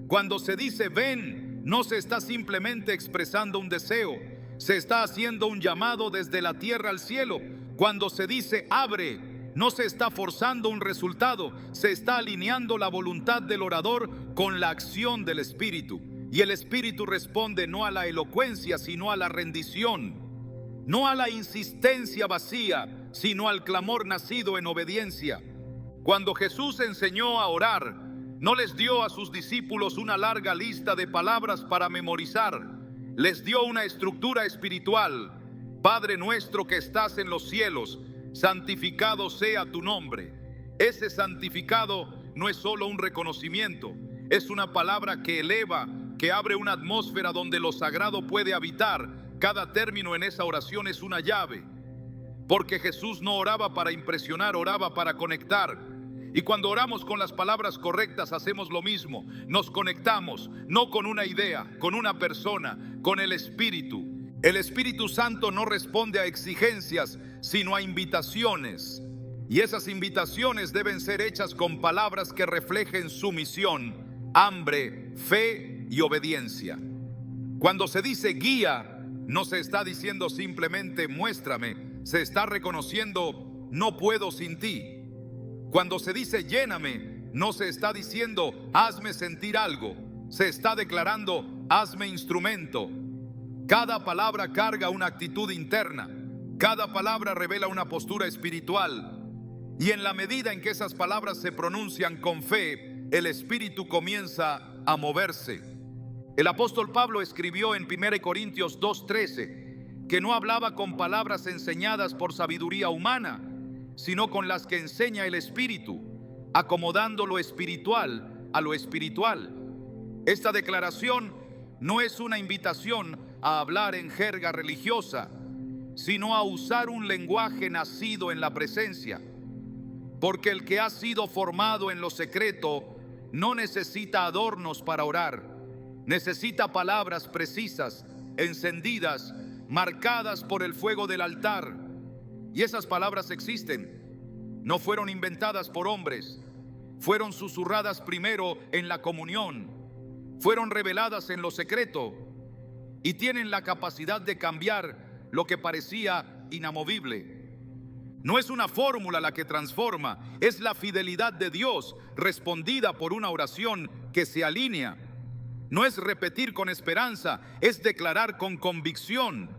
Cuando se dice ven, no se está simplemente expresando un deseo, se está haciendo un llamado desde la tierra al cielo. Cuando se dice abre, no se está forzando un resultado, se está alineando la voluntad del orador con la acción del Espíritu. Y el Espíritu responde no a la elocuencia, sino a la rendición. No a la insistencia vacía, sino al clamor nacido en obediencia. Cuando Jesús enseñó a orar, no les dio a sus discípulos una larga lista de palabras para memorizar. Les dio una estructura espiritual. Padre nuestro que estás en los cielos, santificado sea tu nombre. Ese santificado no es solo un reconocimiento, es una palabra que eleva, que abre una atmósfera donde lo sagrado puede habitar. Cada término en esa oración es una llave, porque Jesús no oraba para impresionar, oraba para conectar. Y cuando oramos con las palabras correctas hacemos lo mismo, nos conectamos, no con una idea, con una persona, con el Espíritu. El Espíritu Santo no responde a exigencias, sino a invitaciones. Y esas invitaciones deben ser hechas con palabras que reflejen sumisión, hambre, fe y obediencia. Cuando se dice guía, no se está diciendo simplemente muéstrame, se está reconociendo no puedo sin ti. Cuando se dice lléname, no se está diciendo hazme sentir algo, se está declarando hazme instrumento. Cada palabra carga una actitud interna, cada palabra revela una postura espiritual. Y en la medida en que esas palabras se pronuncian con fe, el Espíritu comienza a moverse. El apóstol Pablo escribió en 1 Corintios 2:13 que no hablaba con palabras enseñadas por sabiduría humana, sino con las que enseña el Espíritu, acomodando lo espiritual a lo espiritual. Esta declaración no es una invitación a hablar en jerga religiosa, sino a usar un lenguaje nacido en la presencia, porque el que ha sido formado en lo secreto no necesita adornos para orar. Necesita palabras precisas, encendidas, marcadas por el fuego del altar. Y esas palabras existen. no fueron inventadas por hombres, fueron susurradas primero en la comunión, fueron reveladas en lo secreto y tienen la capacidad de cambiar lo que parecía inamovible. No es una fórmula la que transforma, es la fidelidad de Dios respondida por una oración que se alinea. No es repetir con esperanza, es declarar con convicción.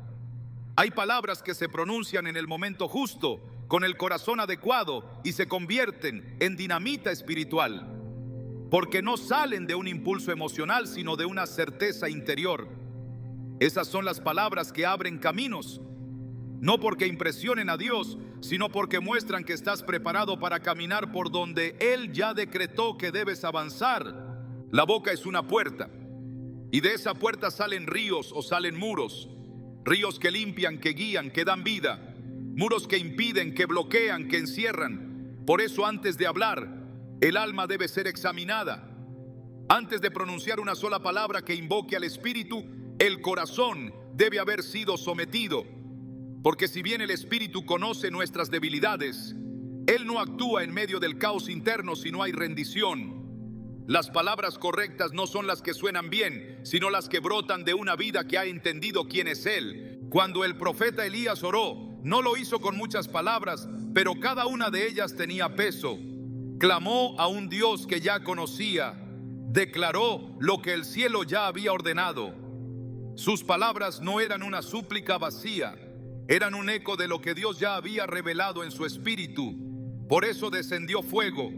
Hay palabras que se pronuncian en el momento justo, con el corazón adecuado, y se convierten en dinamita espiritual, porque no salen de un impulso emocional, sino de una certeza interior. Esas son las palabras que abren caminos, no porque impresionen a Dios, sino porque muestran que estás preparado para caminar por donde Él ya decretó que debes avanzar. La boca es una puerta, y de esa puerta salen ríos o salen muros. Ríos que limpian, que guían, que dan vida. Muros que impiden, que bloquean, que encierran. Por eso, antes de hablar, el alma debe ser examinada. Antes de pronunciar una sola palabra que invoque al Espíritu, el corazón debe haber sido sometido. Porque si bien el Espíritu conoce nuestras debilidades, Él no actúa en medio del caos interno si no hay rendición. Las palabras correctas no son las que suenan bien, sino las que brotan de una vida que ha entendido quién es Él. Cuando el profeta Elías oró, no lo hizo con muchas palabras, pero cada una de ellas tenía peso. Clamó a un Dios que ya conocía, declaró lo que el cielo ya había ordenado. Sus palabras no eran una súplica vacía, eran un eco de lo que Dios ya había revelado en su espíritu. Por eso descendió fuego,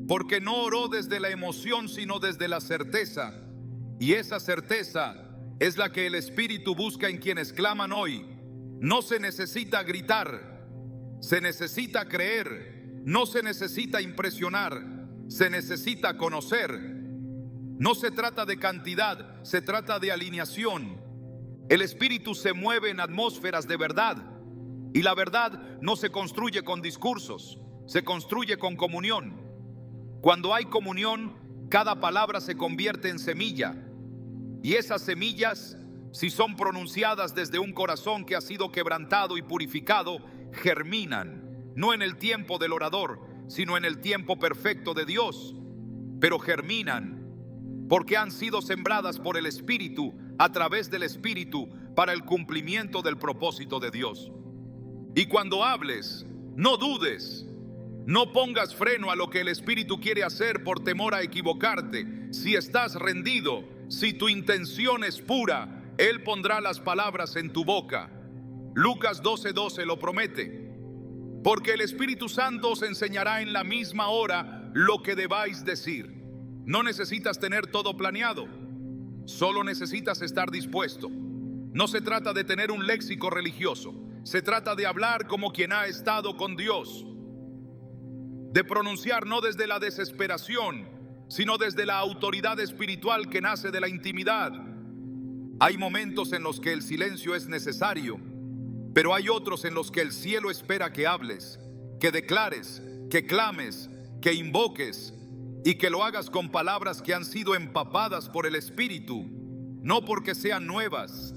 porque no oró desde la emoción, sino desde la certeza. Y esa certeza es la que el Espíritu busca en quienes claman hoy. No se necesita gritar, se necesita creer, no se necesita impresionar, se necesita conocer. No se trata de cantidad, se trata de alineación. El Espíritu se mueve en atmósferas de verdad, y la verdad no se construye con discursos, se construye con comunión. Cuando hay comunión, cada palabra se convierte en semilla, y esas semillas, si son pronunciadas desde un corazón que ha sido quebrantado y purificado, germinan, no en el tiempo del orador, sino en el tiempo perfecto de Dios, pero germinan porque han sido sembradas por el Espíritu, a través del Espíritu, para el cumplimiento del propósito de Dios. Y cuando hables, no dudes, no pongas freno a lo que el Espíritu quiere hacer por temor a equivocarte. Si estás rendido, si tu intención es pura, Él pondrá las palabras en tu boca. Lucas 12:12 lo promete. Porque el Espíritu Santo os enseñará en la misma hora lo que debáis decir. No necesitas tener todo planeado, solo necesitas estar dispuesto. No se trata de tener un léxico religioso, se trata de hablar como quien ha estado con Dios, de pronunciar no desde la desesperación, sino desde la autoridad espiritual que nace de la intimidad. Hay momentos en los que el silencio es necesario, pero hay otros en los que el cielo espera que hables, que declares, que clames, que invoques, y que lo hagas con palabras que han sido empapadas por el Espíritu, no porque sean nuevas,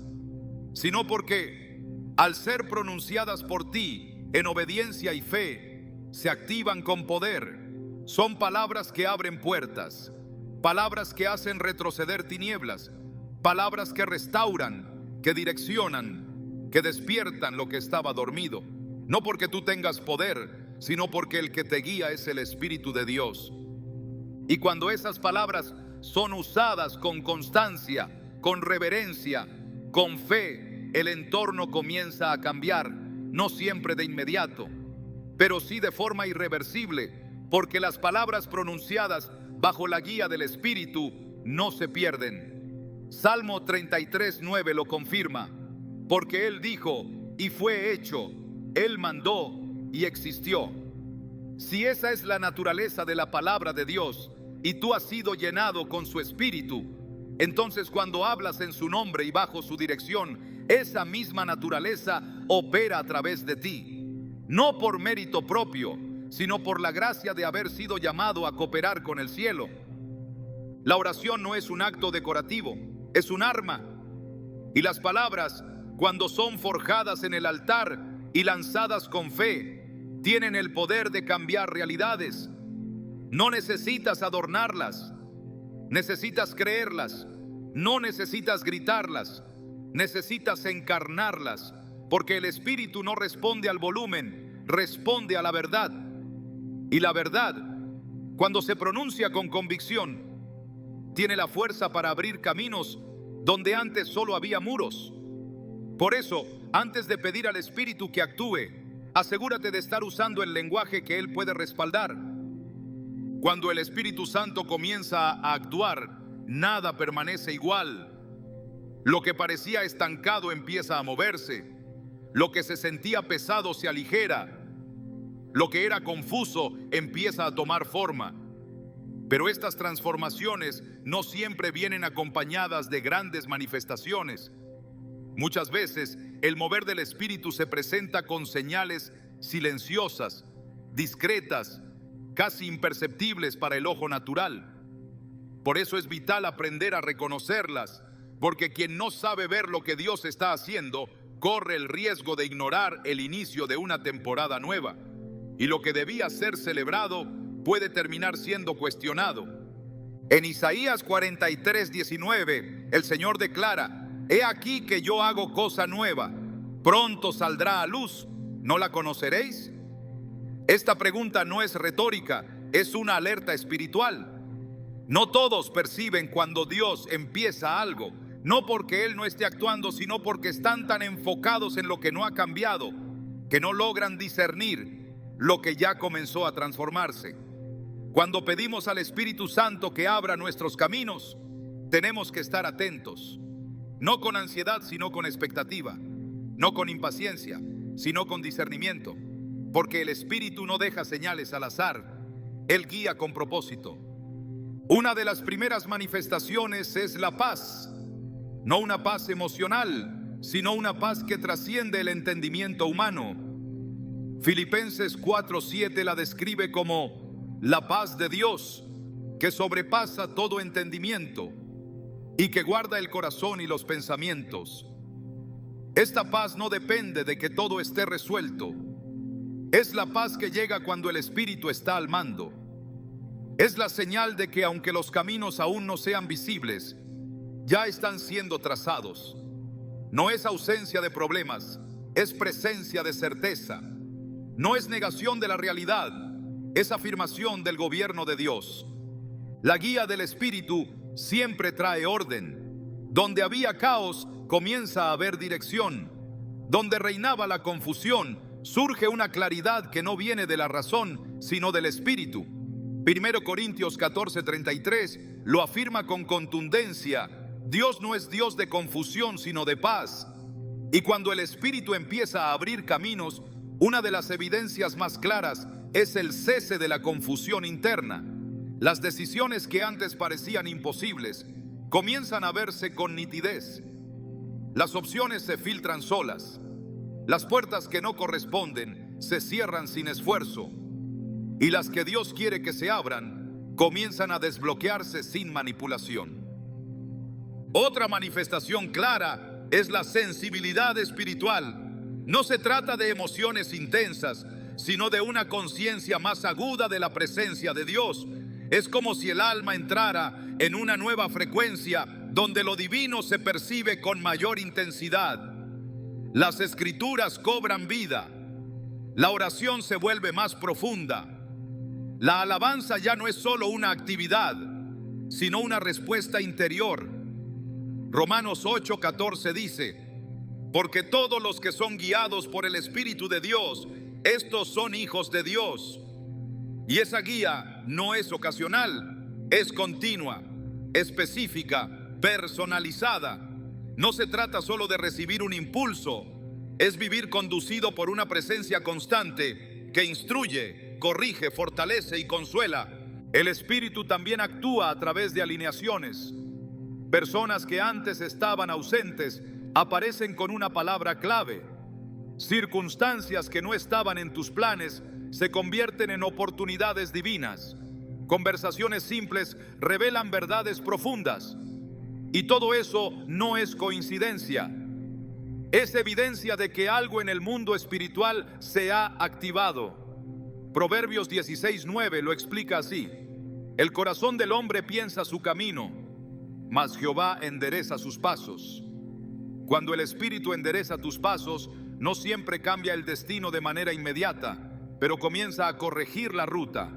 sino porque al ser pronunciadas por ti en obediencia y fe, se activan con poder. Son palabras que abren puertas, palabras que hacen retroceder tinieblas, palabras que restauran, que direccionan, que despiertan lo que estaba dormido. No porque tú tengas poder, sino porque el que te guía es el Espíritu de Dios. Y cuando esas palabras son usadas con constancia, con reverencia, con fe, el entorno comienza a cambiar, no siempre de inmediato, pero sí de forma irreversible, porque las palabras pronunciadas bajo la guía del Espíritu no se pierden. Salmo 33:9 lo confirma, porque Él dijo y fue hecho, Él mandó y existió. Si esa es la naturaleza de la palabra de Dios y tú has sido llenado con su Espíritu, entonces cuando hablas en su nombre y bajo su dirección, esa misma naturaleza opera a través de ti, no por mérito propio, sino por la gracia de haber sido llamado a cooperar con el cielo. La oración no es un acto decorativo, es un arma, y las palabras, cuando son forjadas en el altar y lanzadas con fe, tienen el poder de cambiar realidades. No necesitas adornarlas, necesitas creerlas. No necesitas gritarlas, necesitas encarnarlas, porque el Espíritu no responde al volumen, responde a la verdad. Y la verdad, cuando se pronuncia con convicción, tiene la fuerza para abrir caminos donde antes solo había muros. Por eso, antes de pedir al Espíritu que actúe, asegúrate de estar usando el lenguaje que Él puede respaldar. Cuando el Espíritu Santo comienza a actuar, nada permanece igual. Lo que parecía estancado empieza a moverse. Lo que se sentía pesado se aligera. Lo que era confuso empieza a tomar forma. Pero estas transformaciones no siempre vienen acompañadas de grandes manifestaciones. Muchas veces el mover del Espíritu se presenta con señales silenciosas, discretas, casi imperceptibles para el ojo natural. Por eso es vital aprender a reconocerlas, porque quien no sabe ver lo que Dios está haciendo, corre el riesgo de ignorar el inicio de una temporada nueva. Y lo que debía ser celebrado puede terminar siendo cuestionado. En Isaías 43:19, el Señor declara: He aquí que yo hago cosa nueva, pronto saldrá a luz, ¿no la conoceréis? Esta pregunta no es retórica, es una alerta espiritual. No todos perciben cuando Dios empieza algo, no porque Él no esté actuando, sino porque están tan enfocados en lo que no ha cambiado, que no logran discernir lo que ya comenzó a transformarse. Cuando pedimos al Espíritu Santo que abra nuestros caminos, tenemos que estar atentos, no con ansiedad, sino con expectativa, no con impaciencia, sino con discernimiento, porque el Espíritu no deja señales al azar, Él guía con propósito. Una de las primeras manifestaciones es la paz, no una paz emocional, sino una paz que trasciende el entendimiento humano. Filipenses 4:7 la describe como la paz de Dios, que sobrepasa todo entendimiento y que guarda el corazón y los pensamientos. Esta paz no depende de que todo esté resuelto. Es la paz que llega cuando el Espíritu está al mando. Es la señal de que aunque los caminos aún no sean visibles, ya están siendo trazados. No es ausencia de problemas, es presencia de certeza. No es negación de la realidad, es afirmación del gobierno de Dios. La guía del Espíritu siempre trae orden. Donde había caos, comienza a haber dirección. Donde reinaba la confusión, surge una claridad que no viene de la razón, sino del Espíritu. 1 Corintios 14:33 lo afirma con contundencia: Dios no es Dios de confusión, sino de paz. Y cuando el Espíritu empieza a abrir caminos, una de las evidencias más claras es el cese de la confusión interna. Las decisiones que antes parecían imposibles comienzan a verse con nitidez. Las opciones se filtran solas. Las puertas que no corresponden se cierran sin esfuerzo. Y las que Dios quiere que se abran comienzan a desbloquearse sin manipulación. Otra manifestación clara es la sensibilidad espiritual. No se trata de emociones intensas, sino de una conciencia más aguda de la presencia de Dios. Es como si el alma entrara en una nueva frecuencia donde lo divino se percibe con mayor intensidad. Las escrituras cobran vida. La oración se vuelve más profunda. La alabanza ya no es solo una actividad, sino una respuesta interior. Romanos 8:14 dice: porque todos los que son guiados por el Espíritu de Dios, estos son hijos de Dios. Y esa guía no es ocasional, es continua, específica, personalizada. No se trata solo de recibir un impulso, es vivir conducido por una presencia constante que instruye, corrige, fortalece y consuela. El Espíritu también actúa a través de alineaciones. Personas que antes estaban ausentes aparecen con una palabra clave. Circunstancias que no estaban en tus planes se convierten en oportunidades divinas. Conversaciones simples revelan verdades profundas. Y todo eso no es coincidencia. Es evidencia de que algo en el mundo espiritual se ha activado. Proverbios 16:9 lo explica así: el corazón del hombre piensa su camino, mas Jehová endereza sus pasos. Cuando el Espíritu endereza tus pasos, no siempre cambia el destino de manera inmediata, pero comienza a corregir la ruta.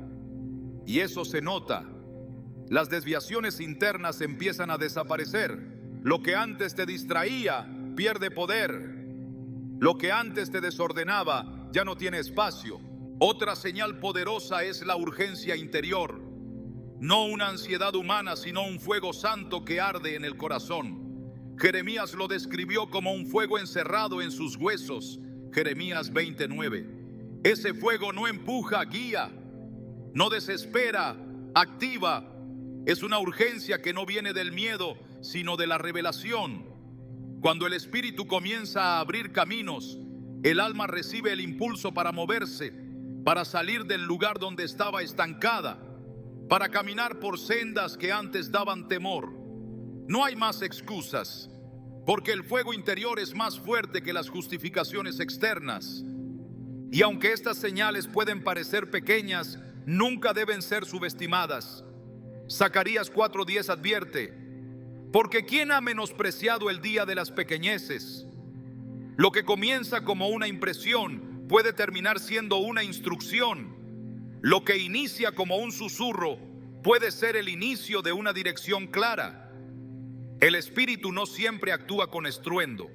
Y eso se nota. Las desviaciones internas empiezan a desaparecer. Lo que antes te distraía pierde poder. Lo que antes te desordenaba ya no tiene espacio. Otra señal poderosa es la urgencia interior. No una ansiedad humana, sino un fuego santo que arde en el corazón. Jeremías lo describió como un fuego encerrado en sus huesos. Jeremías 20:9. Ese fuego no empuja, guía, no desespera, activa. Es una urgencia que no viene del miedo, sino de la revelación. Cuando el Espíritu comienza a abrir caminos, el alma recibe el impulso para moverse, para salir del lugar donde estaba estancada, para caminar por sendas que antes daban temor. No hay más excusas, porque el fuego interior es más fuerte que las justificaciones externas. Y aunque estas señales pueden parecer pequeñas, nunca deben ser subestimadas. Zacarías 4:10 advierte: porque ¿quién ha menospreciado el día de las pequeñeces? Lo que comienza como una impresión puede terminar siendo una instrucción. Lo que inicia como un susurro puede ser el inicio de una dirección clara. El Espíritu no siempre actúa con estruendo.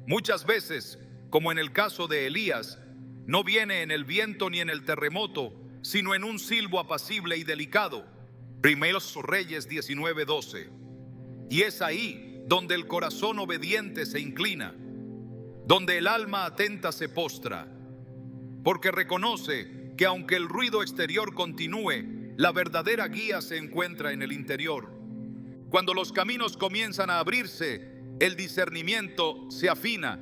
Muchas veces, como en el caso de Elías, no viene en el viento ni en el terremoto, sino en un silbo apacible y delicado. Primeros Reyes 19:12. Y es ahí donde el corazón obediente se inclina, donde el alma atenta se postra, porque reconoce que aunque el ruido exterior continúe, la verdadera guía se encuentra en el interior. Cuando los caminos comienzan a abrirse, el discernimiento se afina.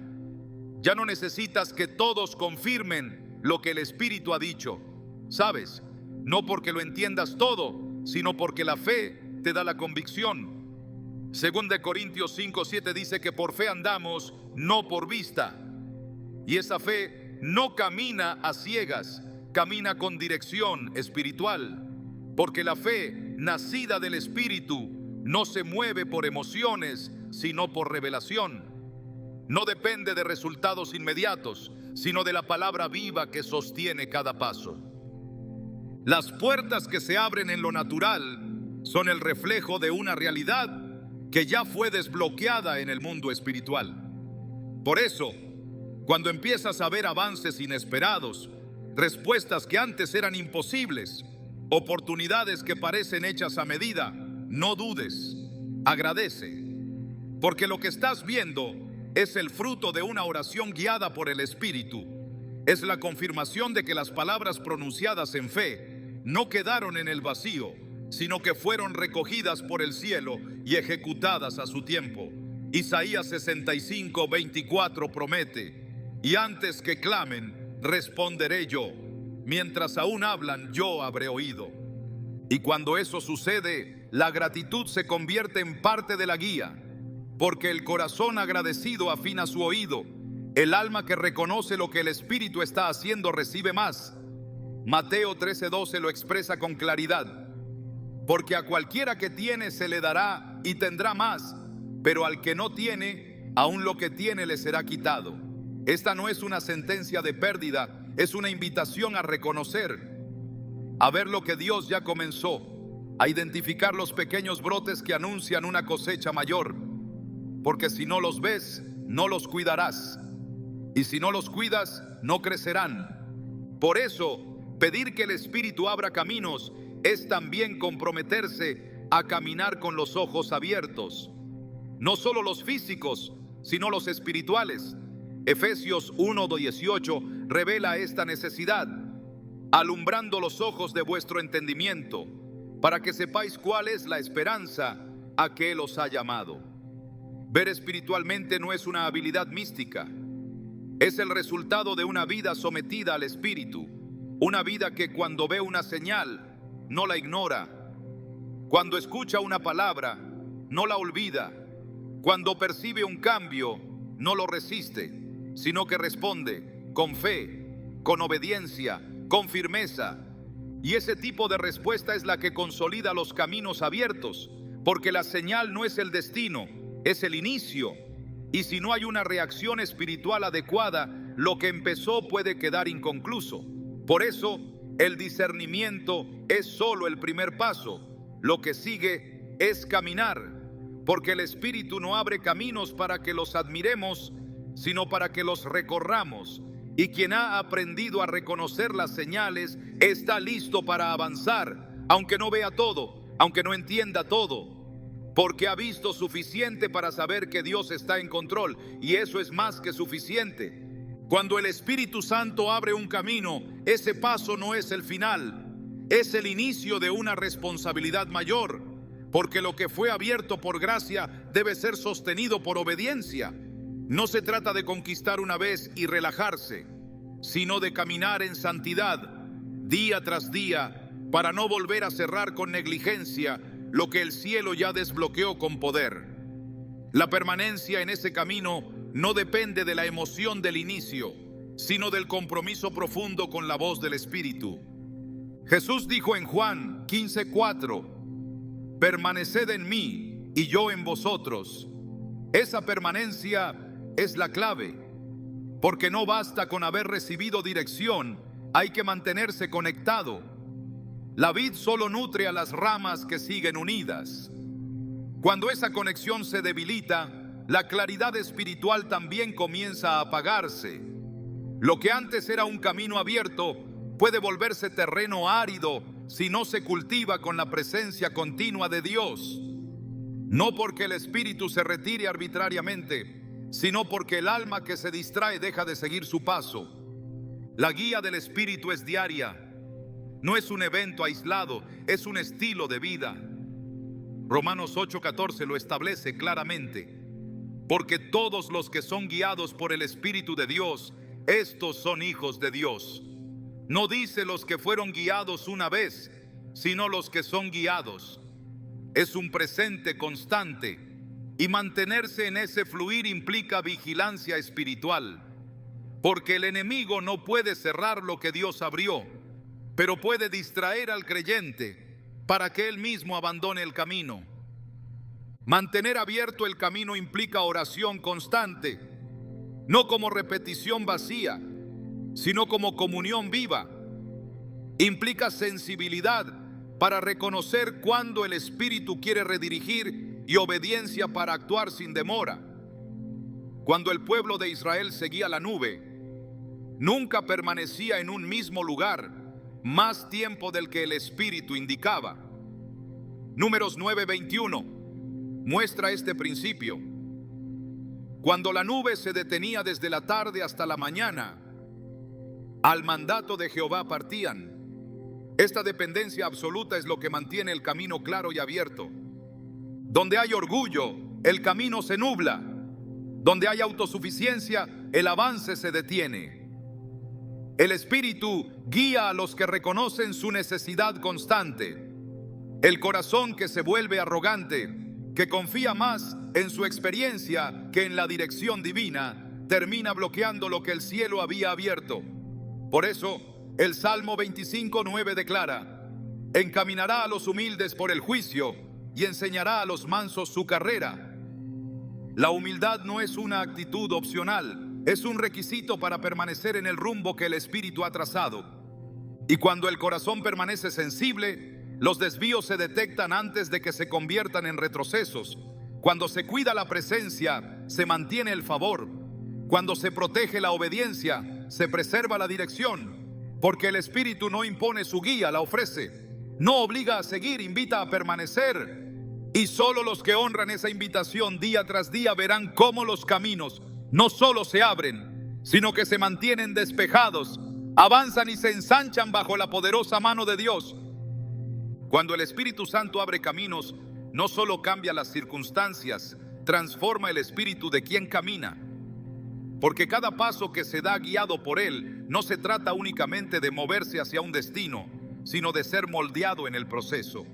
Ya no necesitas que todos confirmen lo que el Espíritu ha dicho. ¿Sabes? No porque lo entiendas todo, sino porque la fe te da la convicción. Según de Corintios 5:7 dice que por fe andamos, no por vista. Y esa fe no camina a ciegas, camina con dirección espiritual. Porque la fe, nacida del Espíritu, no se mueve por emociones, sino por revelación. No depende de resultados inmediatos, sino de la palabra viva que sostiene cada paso. Las puertas que se abren en lo natural son el reflejo de una realidad que ya fue desbloqueada en el mundo espiritual. Por eso, cuando empiezas a ver avances inesperados, respuestas que antes eran imposibles, oportunidades que parecen hechas a medida, no dudes, agradece, porque lo que estás viendo es el fruto de una oración guiada por el Espíritu. Es la confirmación de que las palabras pronunciadas en fe no quedaron en el vacío, sino que fueron recogidas por el cielo y ejecutadas a su tiempo. Isaías 65:24 promete: y antes que clamen, responderé yo. Mientras aún hablan, yo habré oído. Y cuando eso sucede, la gratitud se convierte en parte de la guía, porque el corazón agradecido afina su oído. El alma que reconoce lo que el Espíritu está haciendo recibe más. Mateo 13:12 lo expresa con claridad: porque a cualquiera que tiene se le dará y tendrá más, pero al que no tiene, aún lo que tiene le será quitado. Esta no es una sentencia de pérdida, es una invitación a reconocer, a ver lo que Dios ya comenzó, a identificar los pequeños brotes que anuncian una cosecha mayor, porque si no los ves, no los cuidarás, y si no los cuidas, no crecerán. Por eso, pedir que el Espíritu abra caminos es también comprometerse a caminar con los ojos abiertos, no solo los físicos, sino los espirituales. Efesios 1:18 revela esta necesidad: alumbrando los ojos de vuestro entendimiento, para que sepáis cuál es la esperanza a que Él os ha llamado. Ver espiritualmente no es una habilidad mística, es el resultado de una vida sometida al Espíritu, una vida que cuando ve una señal, no la ignora, cuando escucha una palabra, no la olvida, cuando percibe un cambio, no lo resiste, sino que responde con fe, con obediencia, con firmeza. Y ese tipo de respuesta es la que consolida los caminos abiertos, porque la señal no es el destino, es el inicio. Y si no hay una reacción espiritual adecuada, lo que empezó puede quedar inconcluso. Por eso, el discernimiento es solo el primer paso. Lo que sigue es caminar, porque el Espíritu no abre caminos para que los admiremos, sino para que los recorramos. Y quien ha aprendido a reconocer las señales está listo para avanzar, aunque no vea todo, aunque no entienda todo, porque ha visto suficiente para saber que Dios está en control, y eso es más que suficiente. Cuando el Espíritu Santo abre un camino, ese paso no es el final, es el inicio de una responsabilidad mayor, porque lo que fue abierto por gracia debe ser sostenido por obediencia. No se trata de conquistar una vez y relajarse, sino de caminar en santidad, día tras día, para no volver a cerrar con negligencia lo que el cielo ya desbloqueó con poder. La permanencia en ese camino no depende de la emoción del inicio, sino del compromiso profundo con la voz del Espíritu. Jesús dijo en Juan 15:4, permaneced en mí y yo en vosotros. Esa permanencia es la clave, porque no basta con haber recibido dirección, hay que mantenerse conectado. La vid solo nutre a las ramas que siguen unidas. Cuando esa conexión se debilita, la claridad espiritual también comienza a apagarse. Lo que antes era un camino abierto puede volverse terreno árido si no se cultiva con la presencia continua de Dios. No porque el espíritu se retire arbitrariamente, sino porque el alma que se distrae deja de seguir su paso. La guía del espíritu es diaria, no es un evento aislado, es un estilo de vida. Romanos 8:14 lo establece claramente. Porque todos los que son guiados por el Espíritu de Dios, estos son hijos de Dios. No dice los que fueron guiados una vez, sino los que son guiados. Es un presente constante, y mantenerse en ese fluir implica vigilancia espiritual, porque el enemigo no puede cerrar lo que Dios abrió, pero puede distraer al creyente para que él mismo abandone el camino. Mantener abierto el camino implica oración constante, no como repetición vacía, sino como comunión viva. Implica sensibilidad para reconocer cuando el Espíritu quiere redirigir y obediencia para actuar sin demora. Cuando el pueblo de Israel seguía la nube, nunca permanecía en un mismo lugar más tiempo del que el Espíritu indicaba. Números 9:21 muestra este principio. Cuando la nube se detenía desde la tarde hasta la mañana, al mandato de Jehová partían. Esta dependencia absoluta es lo que mantiene el camino claro y abierto. Donde hay orgullo, el camino se nubla. Donde hay autosuficiencia, el avance se detiene. El Espíritu guía a los que reconocen su necesidad constante. El corazón que se vuelve arrogante, que confía más en su experiencia que en la dirección divina, termina bloqueando lo que el cielo había abierto. Por eso, el Salmo 25:9 declara: encaminará a los humildes por el juicio y enseñará a los mansos su carrera. La humildad no es una actitud opcional, es un requisito para permanecer en el rumbo que el Espíritu ha trazado. Y cuando el corazón permanece sensible, los desvíos se detectan antes de que se conviertan en retrocesos. Cuando se cuida la presencia, se mantiene el favor. Cuando se protege la obediencia, se preserva la dirección. Porque el Espíritu no impone su guía, la ofrece. No obliga a seguir, invita a permanecer. Y solo los que honran esa invitación día tras día verán cómo los caminos no solo se abren, sino que se mantienen despejados, avanzan y se ensanchan bajo la poderosa mano de Dios. Cuando el Espíritu Santo abre caminos, no solo cambia las circunstancias, transforma el espíritu de quien camina. Porque cada paso que se da guiado por Él, no se trata únicamente de moverse hacia un destino, sino de ser moldeado en el proceso.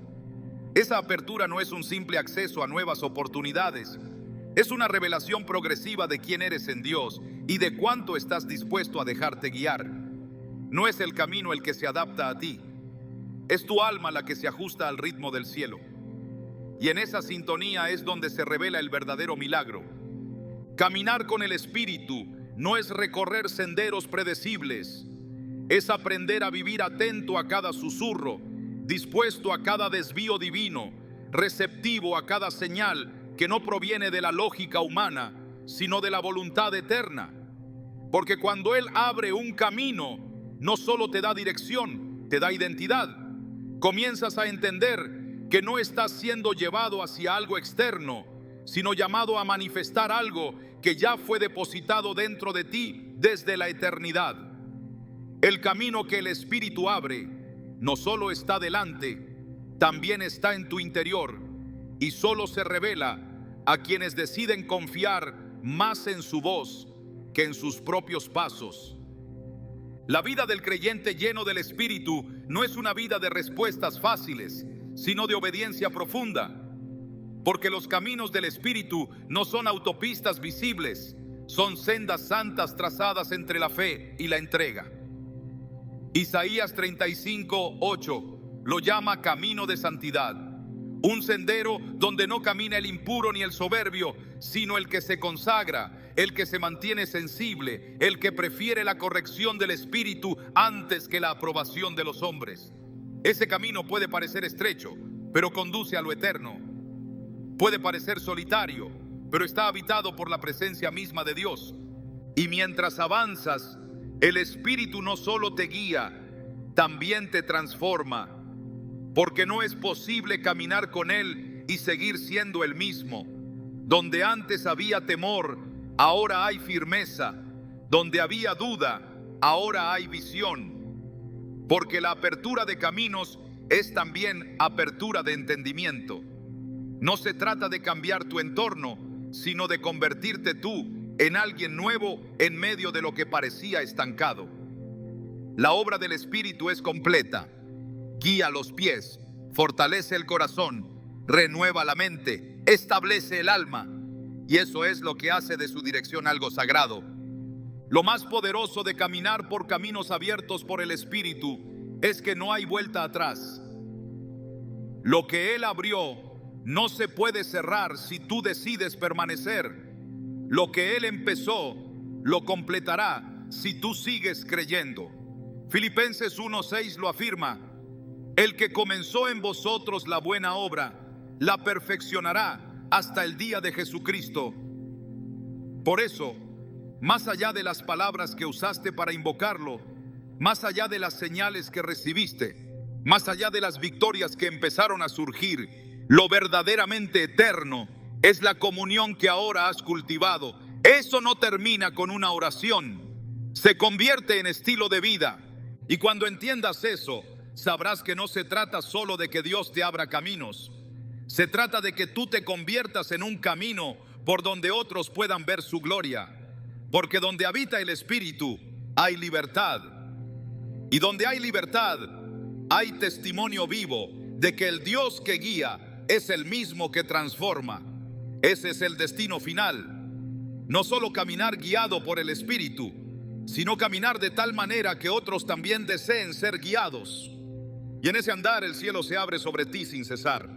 Esa apertura no es un simple acceso a nuevas oportunidades, es una revelación progresiva de quién eres en Dios y de cuánto estás dispuesto a dejarte guiar. No es el camino el que se adapta a ti, es tu alma la que se ajusta al ritmo del cielo. Y en esa sintonía es donde se revela el verdadero milagro. Caminar con el Espíritu no es recorrer senderos predecibles, es aprender a vivir atento a cada susurro, dispuesto a cada desvío divino, receptivo a cada señal que no proviene de la lógica humana, sino de la voluntad eterna. Porque cuando Él abre un camino, no solo te da dirección, te da identidad. Comienzas a entender que no estás siendo llevado hacia algo externo, sino llamado a manifestar algo que ya fue depositado dentro de ti desde la eternidad. El camino que el Espíritu abre no solo está delante, también está en tu interior y solo se revela a quienes deciden confiar más en su voz que en sus propios pasos. La vida del creyente lleno del Espíritu no es una vida de respuestas fáciles, sino de obediencia profunda. Porque los caminos del Espíritu no son autopistas visibles, son sendas santas trazadas entre la fe y la entrega. Isaías 35:8 lo llama camino de santidad, un sendero donde no camina el impuro ni el soberbio, sino el que se consagra, el que se mantiene sensible, el que prefiere la corrección del Espíritu antes que la aprobación de los hombres. Ese camino puede parecer estrecho, pero conduce a lo eterno. Puede parecer solitario, pero está habitado por la presencia misma de Dios. Y mientras avanzas, el Espíritu no solo te guía, también te transforma, porque no es posible caminar con Él y seguir siendo el mismo. Donde antes había temor, ahora hay firmeza. Donde había duda, ahora hay visión. Porque la apertura de caminos es también apertura de entendimiento. No se trata de cambiar tu entorno, sino de convertirte tú en alguien nuevo en medio de lo que parecía estancado. La obra del Espíritu es completa. Guía los pies, fortalece el corazón, renueva la mente, establece el alma. Y eso es lo que hace de su dirección algo sagrado. Lo más poderoso de caminar por caminos abiertos por el Espíritu es que no hay vuelta atrás. Lo que Él abrió no se puede cerrar si tú decides permanecer. Lo que Él empezó, lo completará si tú sigues creyendo. Filipenses 1:6 lo afirma: el que comenzó en vosotros la buena obra, la perfeccionará hasta el día de Jesucristo. Por eso, más allá de las palabras que usaste para invocarlo, más allá de las señales que recibiste, más allá de las victorias que empezaron a surgir, lo verdaderamente eterno es la comunión que ahora has cultivado. Eso no termina con una oración, se convierte en estilo de vida. Y cuando entiendas eso, sabrás que no se trata solo de que Dios te abra caminos. Se trata de que tú te conviertas en un camino por donde otros puedan ver su gloria. Porque donde habita el Espíritu hay libertad. Y donde hay libertad hay testimonio vivo de que el Dios que guía es el mismo que transforma. Ese es el destino final. No solo caminar guiado por el Espíritu, sino caminar de tal manera que otros también deseen ser guiados. Y en ese andar el cielo se abre sobre ti sin cesar.